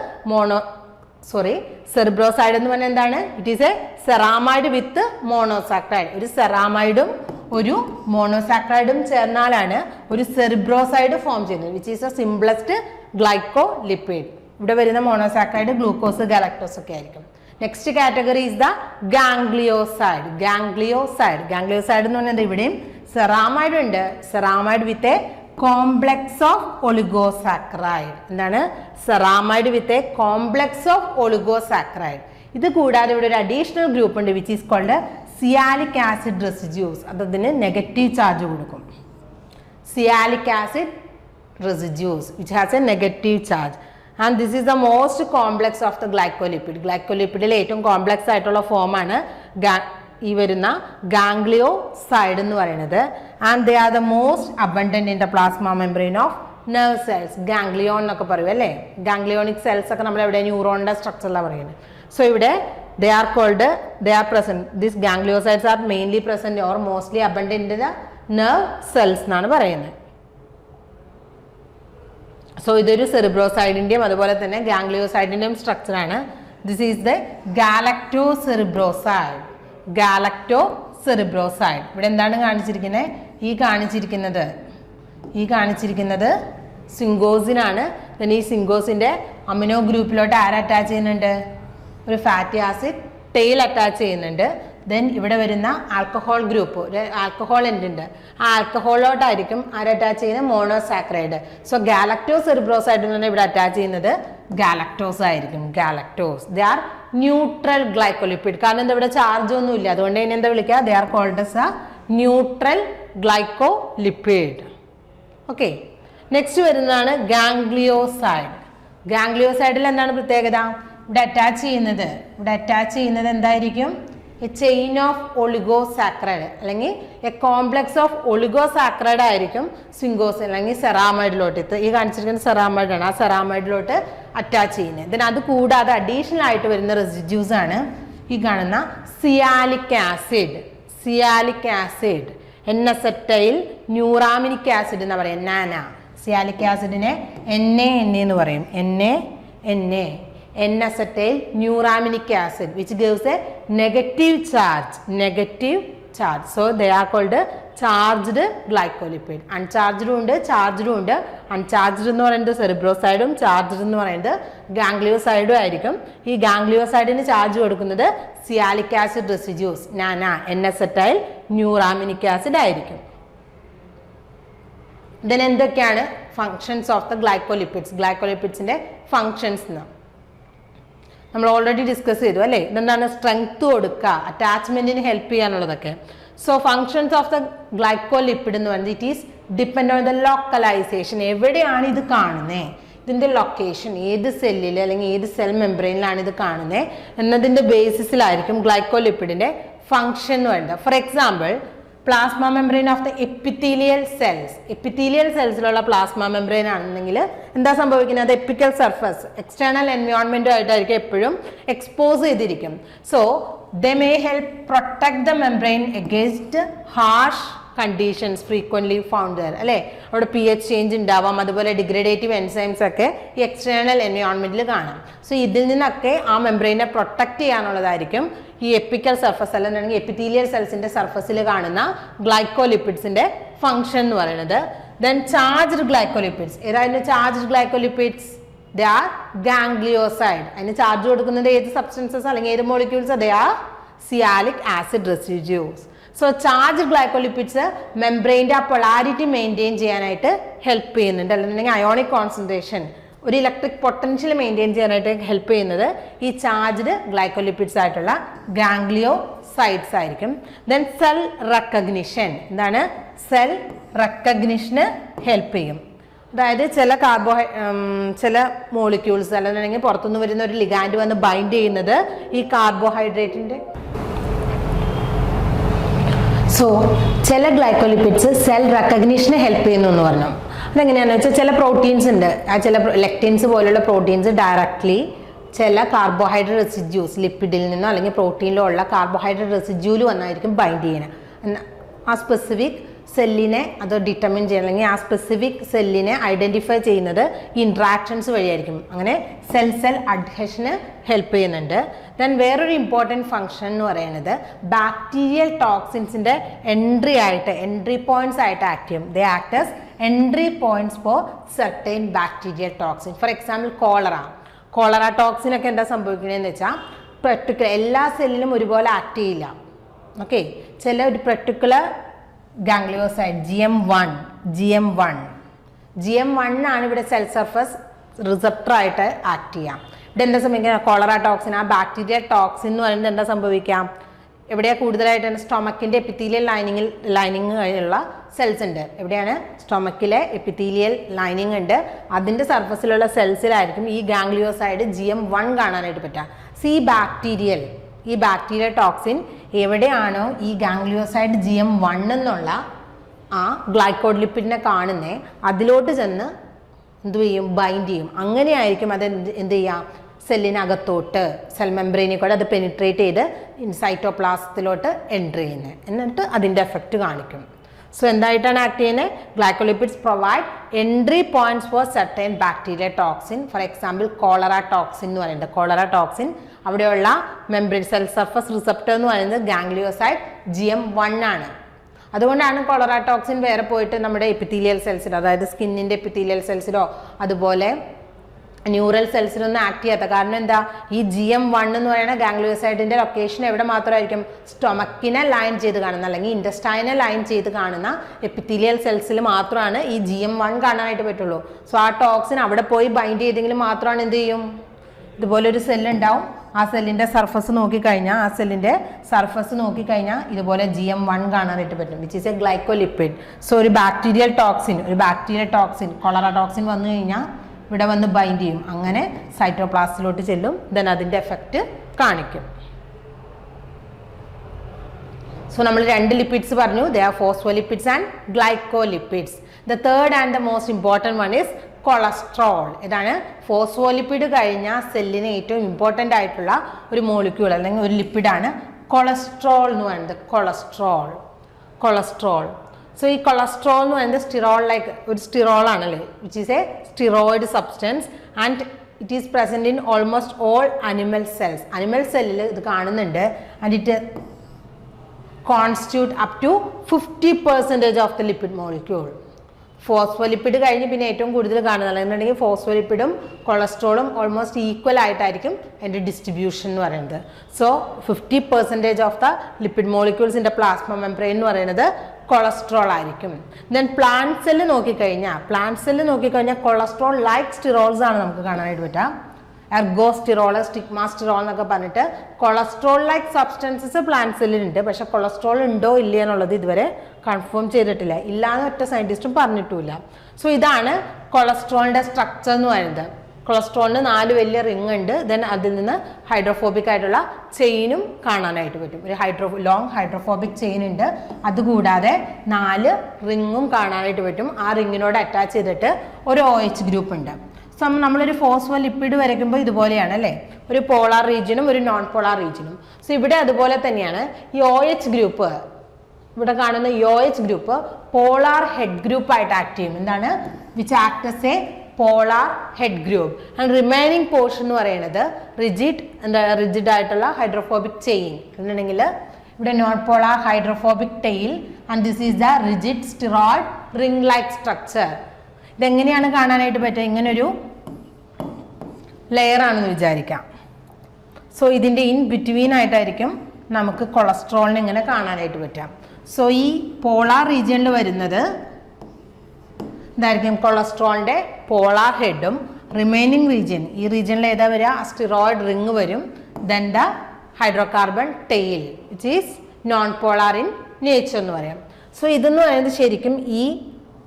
സെറിബ്രോസൈഡ് എന്ന് പറഞ്ഞാൽ എന്താണ്? It is a ceramide with monosaccharide. ഒരു സെറാമൈഡും ഒരു മോണോസാക്രൈഡും ചേർന്നാലാണ് ഒരു സെറിബ്രോസൈഡ് ഫോം ചെയ്യുന്നത്, which is a simplest glycolipid. ഇവിടെ വരുന്ന മോണോസാക്രൈഡ് ഗ്ലൂക്കോസ്, ഗാലക്ടോസ് ഒക്കെ ആയിരിക്കും. Next category is the ganglioside. Ganglioside എന്ന് പറഞ്ഞാൽ ഇവിടെയും സെറാമൈഡ് ഉണ്ട്. Ceramide with a complex of oligosaccharide. എന്താണ്? Ceramide with a complex of oligosaccharide. ഇത് കൂടാതെ ഇവിടെ ഒരു അഡീഷണൽ ഗ്രൂപ്പ് ഉണ്ട് which is called sialic acid residues. അതിന് നെഗറ്റീവ് ചാർജ് കൊടുക്കും. Sialic acid residues which has a negative charge. And this is the most complex of the glycolipid. ഗ്ലൈക്കോലിപ്പിഡിലെ ഏറ്റവും complex ആയിട്ടുള്ള ഫോമാണ് ഈ വരുന്ന ഗാംഗ്ലിയോസൈഡ് എന്ന് പറയുന്നത്. And they are the most abundant in the plasma membrane of nerve cells. Ganglion എന്നൊക്കെ പറയും അല്ലേ? ഗാംഗ്ലിയോണിക് സെൽസ് ഒക്കെ നമ്മൾ എവിടെ ന്യൂറോണിന്റെ സ്ട്രക്ചറിലാണ് പറയുന്നത്. സോ ഇവിടെ they are present. These gangliosides are mainly present or mostly abundant in the nerve cells എന്നാണ് പറയുന്നത്. സോ ഇതൊരു സെറിബ്രോസൈഡിൻ്റെയും അതുപോലെ തന്നെ ഗാംഗ്ലിയോസൈഡിൻ്റെയും സ്ട്രക്ചറാണ്. This is the galactocerebroside. Galactocerebroside. ഇവിടെ എന്താണ് കാണിച്ചിരിക്കുന്നത്? ഈ കാണിച്ചിരിക്കുന്നത് സിങ്കോസിനാണ്. then ഈ സിങ്കോസിന്റെ അമിനോ ഗ്രൂപ്പിലോട്ട് ആര് അറ്റാച്ച് ചെയ്യുന്നുണ്ട്? ഒരു ഫാറ്റി ആസിഡ് ടെയിൽ അറ്റാച്ച് ചെയ്യുന്നുണ്ട്. ദെൻ ഇവിടെ വരുന്ന ആൽക്കഹോൾ ഗ്രൂപ്പ്, ഒരു ആൽക്കഹോൾ എൻഡ് ഉണ്ട്. ആ ആൽക്കഹോളിലോട്ടായിരിക്കും ആര് അറ്റാച്ച് ചെയ്യുന്നത്? മോണോസാക്രൈഡ്. സോ ഗാലക്ടോസെറിബ്രോസൈഡ് എന്ന് പറഞ്ഞാൽ ഇവിടെ അറ്റാച്ച് ചെയ്യുന്നത് ഗാലക്ടോസ് ആയിരിക്കും. Galactose they are neutral glycolipid. കാരണം എന്താ ഇവിടെ ചാർജ് ഒന്നും ഇല്ല, അതുകൊണ്ട് തന്നെ എന്താ വിളിക്കുക? They are called as a neutral glycolipid. Okay, next വരുന്നതാണ് ഗാംഗ്ലിയോസൈഡ്. ഗാംഗ്ലിയോസൈഡിൽ എന്താണ് പ്രത്യേകത? ഇവിടെ അറ്റാച്ച് ചെയ്യുന്നത് എന്തായിരിക്കും? എ ചെയിൻ ഓഫ് ഒളിഗോസാക്രൈഡ് അല്ലെങ്കിൽ എ കോംപ്ലക്സ് ഓഫ് ഒളിഗോസാക്രൈഡ് ആയിരിക്കും സിങ്കോസ് അല്ലെങ്കിൽ സെറാമൈഡിലോട്ട്. ഈ കാണിച്ചിരിക്കുന്ന സെറാമൈഡാണ്. ആ സെറാമൈഡിലോട്ട് അറ്റാച്ച് ചെയ്യുന്നത്. ദെൻ അത് കൂടാതെ അഡീഷണൽ ആയിട്ട് വരുന്ന റെസിഡ്യൂസ് ആണ് ഈ കാണുന്ന sialic acid, N acetyl neuraminic acid എന്ന് പറയും. നാന സിയാലിക് ആസിഡിനെ NaNA എന്ന് പറയും. N-acetyl neuraminic acid which gives a negative charge. So they are called charged glycolipid. Uncharged ഉണ്ട്, ചാർജ്ഡ് ഉണ്ട്. അൺചാർജ്ഡ് എന്ന് പറയുന്നത് സെറിബ്രോസൈഡും ചാർജ്ഡ് എന്ന് പറയുന്നത് ഗാംഗ്ലിയോസൈഡും ആയിരിക്കും. ഈ ഗാംഗ്ലിയോസൈഡിന് ചാർജ് കൊടുക്കുന്നത് sialic acid residues NANA N-acetyl neuraminic acid ആയിരിക്കും. ദെൻ എന്തൊക്കെയാണ് ഫങ്ഷൻസ് ഓഫ് ദ ഗ്ലൈക്കോലിപ്പിഡ്സിന്റെ ഫങ്ഷൻസ് എന്ന് നമ്മൾ ഓൾറെഡി ഡിസ്കസ് ചെയ്തു അല്ലേ? ഇതെന്താണ്? സ്ട്രെങ്ത് കൊടുക്കുക, അറ്റാച്ച്മെന്റിന് ഹെൽപ്പ് ചെയ്യാനുള്ളതൊക്കെ. So functions of the glycolipid എന്ന് പറയുന്നത് it is depend on the localisation. എവിടെയാണ് ഇത് കാണുന്നത്, ഇതിന്റെ ലൊക്കേഷൻ, ഏത് സെല്ലിൽ അല്ലെങ്കിൽ ഏത് സെൽ മെംബ്രെയിനിലാണ് ഇത് കാണുന്നത് എന്നതിന്റെ ബേസിസിലായിരിക്കും ഗ്ലൈക്കോലിപ്പിഡിന്റെ ഫങ്ഷൻ എന്ന് പറയുന്നത്. For example, plasma membrane of the epithelial സെൽസിലുള്ള പ്ലാസ്മ മെംബ്രെയിൻ ആണെന്നെങ്കിൽ എന്താ സംഭവിക്കുന്നത്? എപ്പിക്കൽ സർഫസ് എക്സ്റ്റേണൽ എൻവയോൺമെന്റുമായിട്ടായിരിക്കും എപ്പോഴും എക്സ്പോസ് ചെയ്തിരിക്കും. So they may help protect the membrane against harsh conditions frequently found there അല്ലേ? അവിടെ pH ചേഞ്ച് ഉണ്ടാവാം, അതുപോലെ ഡിഗ്രഡേറ്റീവ് എൻസൈംസ് ഒക്കെ ഈ എക്സ്റ്റേണൽ എൻവയോൺമെന്റിൽ കാണാം. സോ ഇതിൽ നിന്നൊക്കെ ആ മെംബ്രെയിനെ പ്രൊട്ടക്ട് ചെയ്യാനുള്ളതായിരിക്കും ഈ എപ്പിക്കൽ സർഫസ് അല്ലെങ്കിൽ എപ്പിത്തീലിയൽ സെൽസിന്റെ സർഫസിൽ കാണുന്ന ഗ്ലൈക്കോലിപ്പിഡ്സിന്റെ ഫംഗ്ഷൻ എന്ന് പറയുന്നത്. Then charged glycolipids. ഏതായിരുന്നു ചാർജ്ഡ് ഗ്ലൈക്കോലിപ്പിഡ്സ്? They are ഗാംഗ്ലിയോസൈഡ്. അതിന് ചാർജ് കൊടുക്കുന്നത് ഏത് സബ്സ്റ്റൻസസ് അല്ലെങ്കിൽ ഏത് molecules? They are sialic acid residues. So charge glycolipids മെംബ്രെയിൻ്റെ ആ പൊളാരിറ്റി മെയിൻറ്റെയിൻ ചെയ്യാനായിട്ട് ഹെൽപ്പ് ചെയ്യുന്നുണ്ട്. അല്ലെങ്കിൽ അയോണിക് കോൺസെൻട്രേഷൻ, ഒരു ഇലക്ട്രിക് പൊട്ടൻഷ്യൽ മെയിൻറ്റെയിൻ ചെയ്യാനായിട്ട് ഹെൽപ്പ് ചെയ്യുന്നത് ഈ ചാർജ്ഡ് ഗ്ലൈക്കോലിപ്പിഡ്സ് ആയിട്ടുള്ള ഗാംഗ്ലിയോസൈഡ്സ് ആയിരിക്കും. Then cell recognition. എന്താണ്? സെൽ റെക്കഗ്നിഷന് ഹെൽപ്പ് ചെയ്യും. അതായത് ചില മോളിക്യൂൾസ് അല്ലെങ്കിൽ പുറത്തുനിന്ന് വരുന്ന ഒരു ലിഗാൻഡ് വന്ന് ബൈൻഡ് ചെയ്യുന്നത് ഈ കാർബോഹൈഡ്രേറ്റിന്റെ. സോ ചില ഗ്ലൈക്കോലിപ്പിഡ്സ് സെൽ റെക്കഗ്നിഷന് ഹെൽപ്പ് ചെയ്യുന്നു എന്ന് പറഞ്ഞു. അതെങ്ങനെയാണെന്ന് വെച്ചാൽ ചില പ്രോട്ടീൻസ് ഉണ്ട്, ആ ചില ലെക്റ്റിൻസ് പോലുള്ള പ്രോട്ടീൻസ് ഡയറക്ട്ലി ചില കാർബോഹൈഡ്രേറ്റ് റെസിഡ്യൂസ് ലിപ്പിഡിൽ നിന്നോ അല്ലെങ്കിൽ പ്രോട്ടീനിലോ ഉള്ള കാർബോഹൈഡ്രേറ്റ് റെസിഡ്യൂല് വന്നായിരിക്കും ബൈൻഡ് ചെയ്യണം. ആ സ്പെസിഫിക് സെല്ലിനെ അത് ഡിറ്റർമിൻ ചെയ്യണം, അല്ലെങ്കിൽ ആ സ്പെസിഫിക് സെല്ലിനെ ഐഡന്റിഫൈ ചെയ്യുന്നത് ഇൻട്രാക്ഷൻസ് വഴിയായിരിക്കും. അങ്ങനെ സെൽ അഡ്ഹഷന് ഹെൽപ്പ് ചെയ്യുന്നുണ്ട്. ദെൻ വേറൊരു ഇമ്പോർട്ടൻറ്റ് ഫംഗ്ഷൻ എന്ന് പറയുന്നത് ബാക്ടീരിയൽ ടോക്സിൻസിൻ്റെ എൻട്രി പോയിന്റ്സ് ആയിട്ട് ആക്ട് ചെയ്യും. They act as entry points for certain bacterial toxin. For example cholera toxin ഒക്കെ എന്താ സംഭവിക്കുന്നതെന്ന് വെച്ചാൽ പെർട്ടിക്കുലർ എല്ലാ സെല്ലിലും ഒരുപോലെ ആക്ട് ചെയ്യില്ല. ഓക്കെ, ചില ഒരു പെർട്ടിക്കുലർ ഗാംഗ്ലിയോസൈഡ് GM1 ആണ് ഇവിടെ സെൽ സർഫസ് റിസപ്റ്റർ ആയിട്ട് ആക്ട് ചെയ്യാം. ഇവിടെ എന്താ സംഭവിക്കുക? കോളറ ടോക്സിൻ, ആ ബാക്ടീരിയൽ ടോക്സിൻ എന്ന് പറയുന്നത് എന്താ സംഭവിക്കാം? എവിടെയാണ് കൂടുതലായിട്ട്? സ്റ്റൊമക്കിൻ്റെ എപ്പിത്തീലിയൽ ലൈനിങ് കഴിഞ്ഞുള്ള സെൽസ് ഉണ്ട്. എവിടെയാണ്? സ്റ്റൊമക്കിലെ എപ്പിത്തീലിയൽ ലൈനിങ് ഉണ്ട്, അതിൻ്റെ സർഫസിലുള്ള സെൽസിലായിരിക്കും ഈ ഗാംഗ്ലിയോസൈഡ് GM1 കാണാനായിട്ട് പറ്റുക. ഈ ബാക്ടീരിയൽ ടോക്സിൻ എവിടെയാണോ ഈ ഗാംഗ്ലിയോസൈഡ് GM1 എന്നുള്ള ആ ഗ്ലൈക്കോലിപ്പിഡിനെ കാണുന്നത് അതിലോട്ട് ചെന്ന് എന്ത് ചെയ്യും? ബൈൻഡ് ചെയ്യും. അങ്ങനെയായിരിക്കും അത് എന്ത് ചെയ്യാം? സെല്ലിനകത്തോട്ട് സെൽ മെംബ്രെയിനിൽ കൂടെ അത് പെനിട്രേറ്റ് ചെയ്ത് സൈറ്റോപ്ലാസത്തിലോട്ട് എൻട്രി ചെയ്യുന്നത്, എന്നിട്ട് അതിൻ്റെ എഫക്റ്റ് കാണിക്കും. സോ എന്തായിട്ടാണ് ആക്ട് ചെയ്യുന്നത്? Glycolipids provide entry points for certain bacteria toxin. For example cholera toxin എന്ന് പറയുന്നത്. കോളറ ടോക്സിൻ അവിടെയുള്ള മെംബ്രെയിൻ സെൽ സർഫസ് റിസപ്റ്റർ എന്ന് പറയുന്നത് ഗാംഗ്ലിയോസൈഡ് GM1 ആണ്. അതുകൊണ്ടാണ് കോളറ ടോക്സിൻ വേറെ പോയിട്ട് നമ്മുടെ എപ്പിത്തീലിയൽ സെൽസിലോ, അതായത് സ്കിന്നിൻ്റെ എപ്പിത്തീലിയൽ സെൽസിലോ അതുപോലെ ന്യൂറൽ സെൽസിലൊന്നും ആക്ട് ചെയ്യാത്ത. കാരണം എന്താ, ഈ GM1 എന്ന് പറയുന്ന ഗാംഗ്ലിയോസൈഡിന്റെ ലൊക്കേഷൻ എവിടെ മാത്രമായിരിക്കും? സ്റ്റൊമക്കിനെ ലൈൻ ചെയ്ത് കാണുന്ന അല്ലെങ്കിൽ ഇൻറ്റസ്റ്റൈനെ ലൈൻ ചെയ്ത് കാണുന്ന എപ്പിത്തീലിയൽ സെൽസിൽ മാത്രമാണ് ഈ GM1 കാണാനായിട്ട് പറ്റുള്ളൂ. സോ ആ ടോക്സിൻ അവിടെ പോയി ബൈൻഡ് ചെയ്തെങ്കിൽ മാത്രമാണ് എന്ത് ചെയ്യും, ഇതുപോലൊരു സെല്ലുണ്ടാവും. ആ സെല്ലിൻ്റെ സർഫസ് നോക്കിക്കഴിഞ്ഞാൽ ഇതുപോലെ GM1 കാണാനായിട്ട് പറ്റും, വിച്ച് ഈസ് എ ഗ്ലൈക്കോലിപ്പിഡ്. സോ ഒരു ബാക്ടീരിയൽ ടോക്സിൻ കൊളറ ടോക്സിൻ വന്നു കഴിഞ്ഞാൽ ഇവിടെ വന്ന് ബൈൻഡ് ചെയ്യും, അങ്ങനെ സൈറ്റോപ്ലാസ്റ്റിലോട്ട് ചെല്ലും, ദെൻ അതിൻ്റെ എഫക്റ്റ് കാണിക്കും. സോ നമ്മൾ 2 ലിപ്പിഡ്സ് പറഞ്ഞു, they are phospholipids and glycolipids. The third and the most important one is cholesterol. ഇതാണ് ഫോസ്ഫോലിപ്പിഡ് കഴിഞ്ഞാൽ സെല്ലിന് ഏറ്റവും ഇമ്പോർട്ടൻ്റ് ആയിട്ടുള്ള ഒരു മോളിക്യൂൾ അല്ലെങ്കിൽ ഒരു ലിപ്പിഡാണ് കൊളസ്ട്രോൾ എന്ന് പറയുന്നത്. കൊളസ്ട്രോൾ. സോ ഈ കൊളസ്ട്രോൾ എന്ന് പറയുന്നത് ഒരു സ്റ്റിറോൾ ആണല്ലേ, which is a steroid substance and it is present in almost all animal cells. Animal സെല്ലിൽ ഇത് കാണുന്നുണ്ട്. And it constitute up to 50% of the lipid molecule. Phospholipid കഴിഞ്ഞ് പിന്നെ ഏറ്റവും കൂടുതൽ കാണുന്നത് എന്നുണ്ടെങ്കിൽ ഫോസ്ഫോലിപ്പിഡും കൊളസ്ട്രോളും ഓൾമോസ്റ്റ് ഈക്വൽ ആയിട്ടായിരിക്കും അതിൻ്റെ ഡിസ്ട്രിബ്യൂഷൻ എന്ന് പറയുന്നത്. So 50% of the lipid molecules in the plasma membrane എന്ന് പറയുന്നത് കൊളസ്ട്രോൾ ആയിരിക്കും. ദെൻ പ്ലാന്റ് സെല്ല് നോക്കിക്കഴിഞ്ഞാൽ കൊളസ്ട്രോൾ ലൈക്ക് സ്റ്റിറോൾസ് ആണ് നമുക്ക് കാണാനായിട്ട് പറ്റുക. എർഗോസ്റ്റിറോൾ, സ്റ്റിഗ്മാസ്റ്റിറോൾ എന്നൊക്കെ പറഞ്ഞിട്ട് കൊളസ്ട്രോൾ ലൈക്ക് സബ്സ്റ്റൻസസ് പ്ലാന്റ് സെല്ലിലുണ്ട്. പക്ഷെ കൊളസ്ട്രോൾ ഉണ്ടോ ഇല്ല എന്നുള്ളത് ഇതുവരെ കൺഫേം ചെയ്തിട്ടില്ല, ഇല്ലാന്ന് ഒറ്റ സയൻറ്റിസ്റ്റും പറഞ്ഞിട്ടുമില്ല. സോ ഇതാണ് കൊളസ്ട്രോളിൻ്റെ സ്ട്രക്ചർ എന്ന് പറയുന്നത്. കൊളസ്ട്രോളിന് 4 വലിയ റിങ് ഉണ്ട്. ദെൻ അതിൽ നിന്ന് ഹൈഡ്രോഫോബിക് ആയിട്ടുള്ള ചെയിനും കാണാനായിട്ട് പറ്റും. ഒരു ലോങ് ഹൈഡ്രോഫോബിക് ചെയിൻ ഉണ്ട്. അതുകൂടാതെ 4 റിങ്ങും കാണാനായിട്ട് പറ്റും. ആ റിങ്ങിനോട് അറ്റാച്ച് ചെയ്തിട്ട് ഒരു OH ഗ്രൂപ്പ് ഉണ്ട്. സോ നമ്മളൊരു ഫോസ്ഫോലിപ്പിഡ് വരയ്ക്കുമ്പോൾ ഇതുപോലെയാണ് അല്ലേ, ഒരു പോളാർ റീജിയനും ഒരു നോൺ പോളാർ റീജിയനും. സോ ഇവിടെ അതുപോലെ തന്നെയാണ്. ഈ OH ഗ്രൂപ്പ്, ഇവിടെ കാണുന്ന OH group polar head group ആയിട്ട് ആക്ട് ചെയ്യും. എന്താണ്, which act as a polar head group. And remaining portion എന്ന് പറയുന്നത് റിജിഡ് ആയിട്ടുള്ള ഹൈഡ്രോഫോബിക് ചെയിൻ. എന്നുണ്ടെങ്കിൽ ഇവിടെ non polar hydrophobic tail and this is the rigid steroid ring like structure. ഇതെങ്ങനെയാണ് കാണാനായിട്ട് പറ്റുക? ഇങ്ങനൊരു ലെയർ ആണെന്ന് വിചാരിക്കാം. സോ ഇതിൻ്റെ ഇൻ ബിറ്റ്വീൻ ആയിട്ടായിരിക്കും നമുക്ക് കൊളസ്ട്രോളിനെ ഇങ്ങനെ കാണാനായിട്ട് പറ്റാം. സോ ഈ പോളാർ റീജിയനിൽ വരുന്നത് ഇതായിരിക്കും കൊളസ്ട്രോളിൻ്റെ പോളാർ ഹെഡും. റിമൈനിങ് റീജിയൻ, ഈ റീജിയനിൽ ഏതാ വരിക? സ്റ്റിറോയിഡ് റിങ് വരും. Then the hydrocarbon tail which is non polar in nature എന്ന് പറയാം. സോ ഇതെന്ന് പറയുന്നത് ശരിക്കും ഈ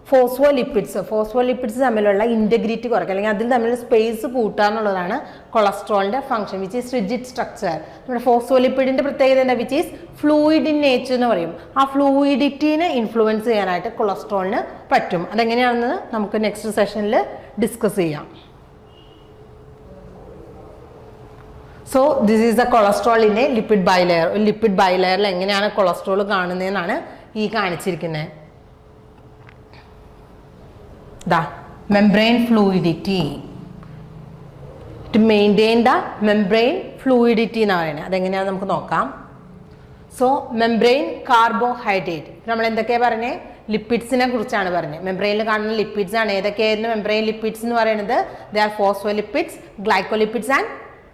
ഫോസ്ഫോലിപ്പിഡ്സ് തമ്മിലുള്ള ഇൻറ്റഗ്രിറ്റി കുറയ്ക്കുക അല്ലെങ്കിൽ അതിൽ തമ്മിൽ സ്പേസ് കൂട്ടുക എന്നുള്ളതാണ് കൊളസ്ട്രോളിൻ്റെ function, which is rigid structure. നമ്മുടെ ഫോസ്ഫോലിപ്പിഡിൻ്റെ പ്രത്യേകത എന്താ? Which is fluid in nature എന്ന് പറയും. ആ ഫ്ലൂയിഡിറ്റിനെ ഇൻഫ്ലുവൻസ് ചെയ്യാനായിട്ട് കൊളസ്ട്രോളിന് പറ്റും. അതെങ്ങനെയാണെന്ന് നമുക്ക് നെക്സ്റ്റ് സെഷനിൽ ഡിസ്കസ് ചെയ്യാം. സോ ദിസ് ഈസ് ദ കൊളസ്ട്രോളിൻ്റെ ലിപ്പിഡ് ബൈലെയർ. ഒരു ലിപ്പിഡ് ബൈലെയറിൽ എങ്ങനെയാണ് കൊളസ്ട്രോൾ കാണുന്നതെന്നാണ് ഈ കാണിച്ചിരിക്കുന്നത്. Membrane fluidity, to maintain the membrane fluidity എന്ന് പറയുന്നത് അതെങ്ങനെയാണെന്ന് നമുക്ക് നോക്കാം. സോ മെംബ്രെയിൻ കാർബോഹൈഡ്രേറ്റ്, നമ്മൾ എന്തൊക്കെയാണ് പറഞ്ഞത്? ലിപ്പിഡ്സിനെ കുറിച്ചാണ് പറഞ്ഞത്. മെംബ്രെയിനിൽ കാണുന്ന ലിപ്പിഡ്സ് ആണ്. ഏതൊക്കെയായിരുന്നു മെംബ്രെയിൻ ലിപ്പിഡ്സ് എന്ന് പറയുന്നത്? They are phospholipids, glycolipids and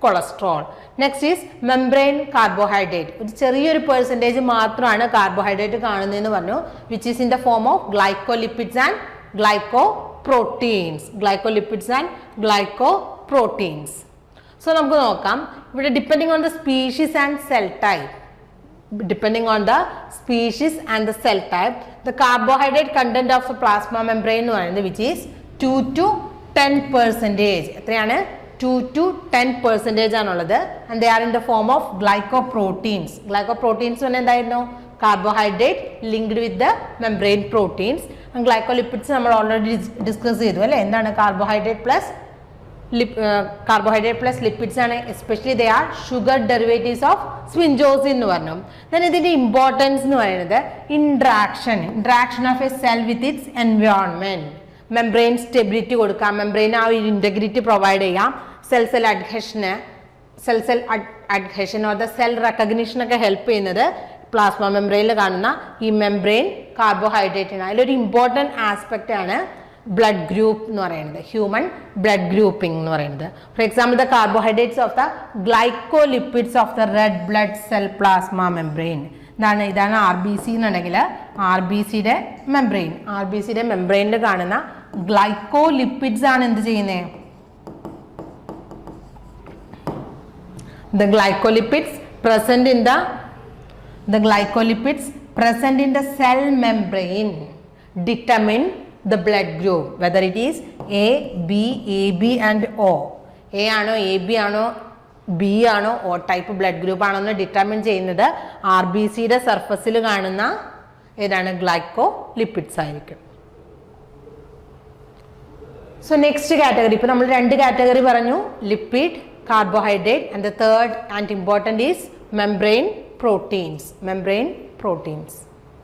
cholesterol. Next is membrane carbohydrate. ഒരു ചെറിയൊരു പെർസെൻറ്റേജ് മാത്രമാണ് കാർബോഹൈഡ്രേറ്റ് കാണുന്നതെന്ന് പറഞ്ഞു, which is in the form of glycolipids and glycoproteins. Glycolipids and glycoproteins. So നമുക്ക് നോക്കാം. ഇവിടെ depending on the species and cell type, the carbohydrate content of the plasma membrane എന്ന് പറയുന്നത് which is 2 to 10%. എത്രയാണ്? 2 to 10% ആണുള്ളത്. And they are in the form of glycoproteins. Glycoproteins എന്തായിരുന്നു? Carbohydrate linked with the membrane proteins. And glycolipids നമ്മൾ already discuss ചെയ്തു അല്ലേ. എന്താണ് carbohydrate plus lipids ആണ്. Especially they are sugar derivatives of sphingosine എന്ന് പറഞ്ഞു. ദെൻ ഇതിൻ്റെ ഇമ്പോർട്ടൻസ് എന്ന് പറയുന്നത് interaction of a cell with its environment. Membrane stability കൊടുക്കാം, മെംബ്രെയിൻ ആ ഒരു ഇൻറ്റഗ്രിറ്റി പ്രൊവൈഡ് ചെയ്യാം, cell adhesion or the cell റെക്കഗ്നിഷനൊക്കെ ഹെൽപ്പ് ചെയ്യുന്നത് പ്ലാസ്മ മെംബ്രെയിനിൽ കാണുന്ന ഈ മെംബ്രെയിൻ കാർബോഹൈഡ്രേറ്റിന്. അതിലൊരു ഇമ്പോർട്ടൻറ്റ് ആസ്പെക്റ്റ് ആണ് ബ്ലഡ് ഗ്രൂപ്പ് എന്ന് പറയുന്നത്, ഹ്യൂമൻ ബ്ലഡ് ഗ്രൂപ്പിംഗ് എന്ന് പറയുന്നത്. For example the carbohydrates of the glycolipids of the red blood cell plasma membrane. ഇതാണ് RBC എന്നുണ്ടെങ്കിൽ RBCയുടെ മെംബ്രെയിനിൽ കാണുന്ന ഗ്ലൈക്കോലിപ്പിഡ്സ് ആണ് എന്ത് ചെയ്യുന്നത്? The glycolipids present in the cell membrane determine the blood group, whether it is A, B, AB and O. A ആണോ AB ആണോ B ആണോ O type blood group ആണോ എന്ന് ഡിറ്റർമിൻ ചെയ്യുന്നത് RBCയുടെ സർഫസിൽ കാണുന്ന ഏതാണ്? ഗ്ലൈക്കോലിപ്പിഡ്സ് ആയിരിക്കും. സോ നെക്സ്റ്റ് കാറ്റഗറി, ഇപ്പോൾ നമ്മൾ 2 കാറ്റഗറി പറഞ്ഞു, lipid, carbohydrate, and the third and important is membrane proteins.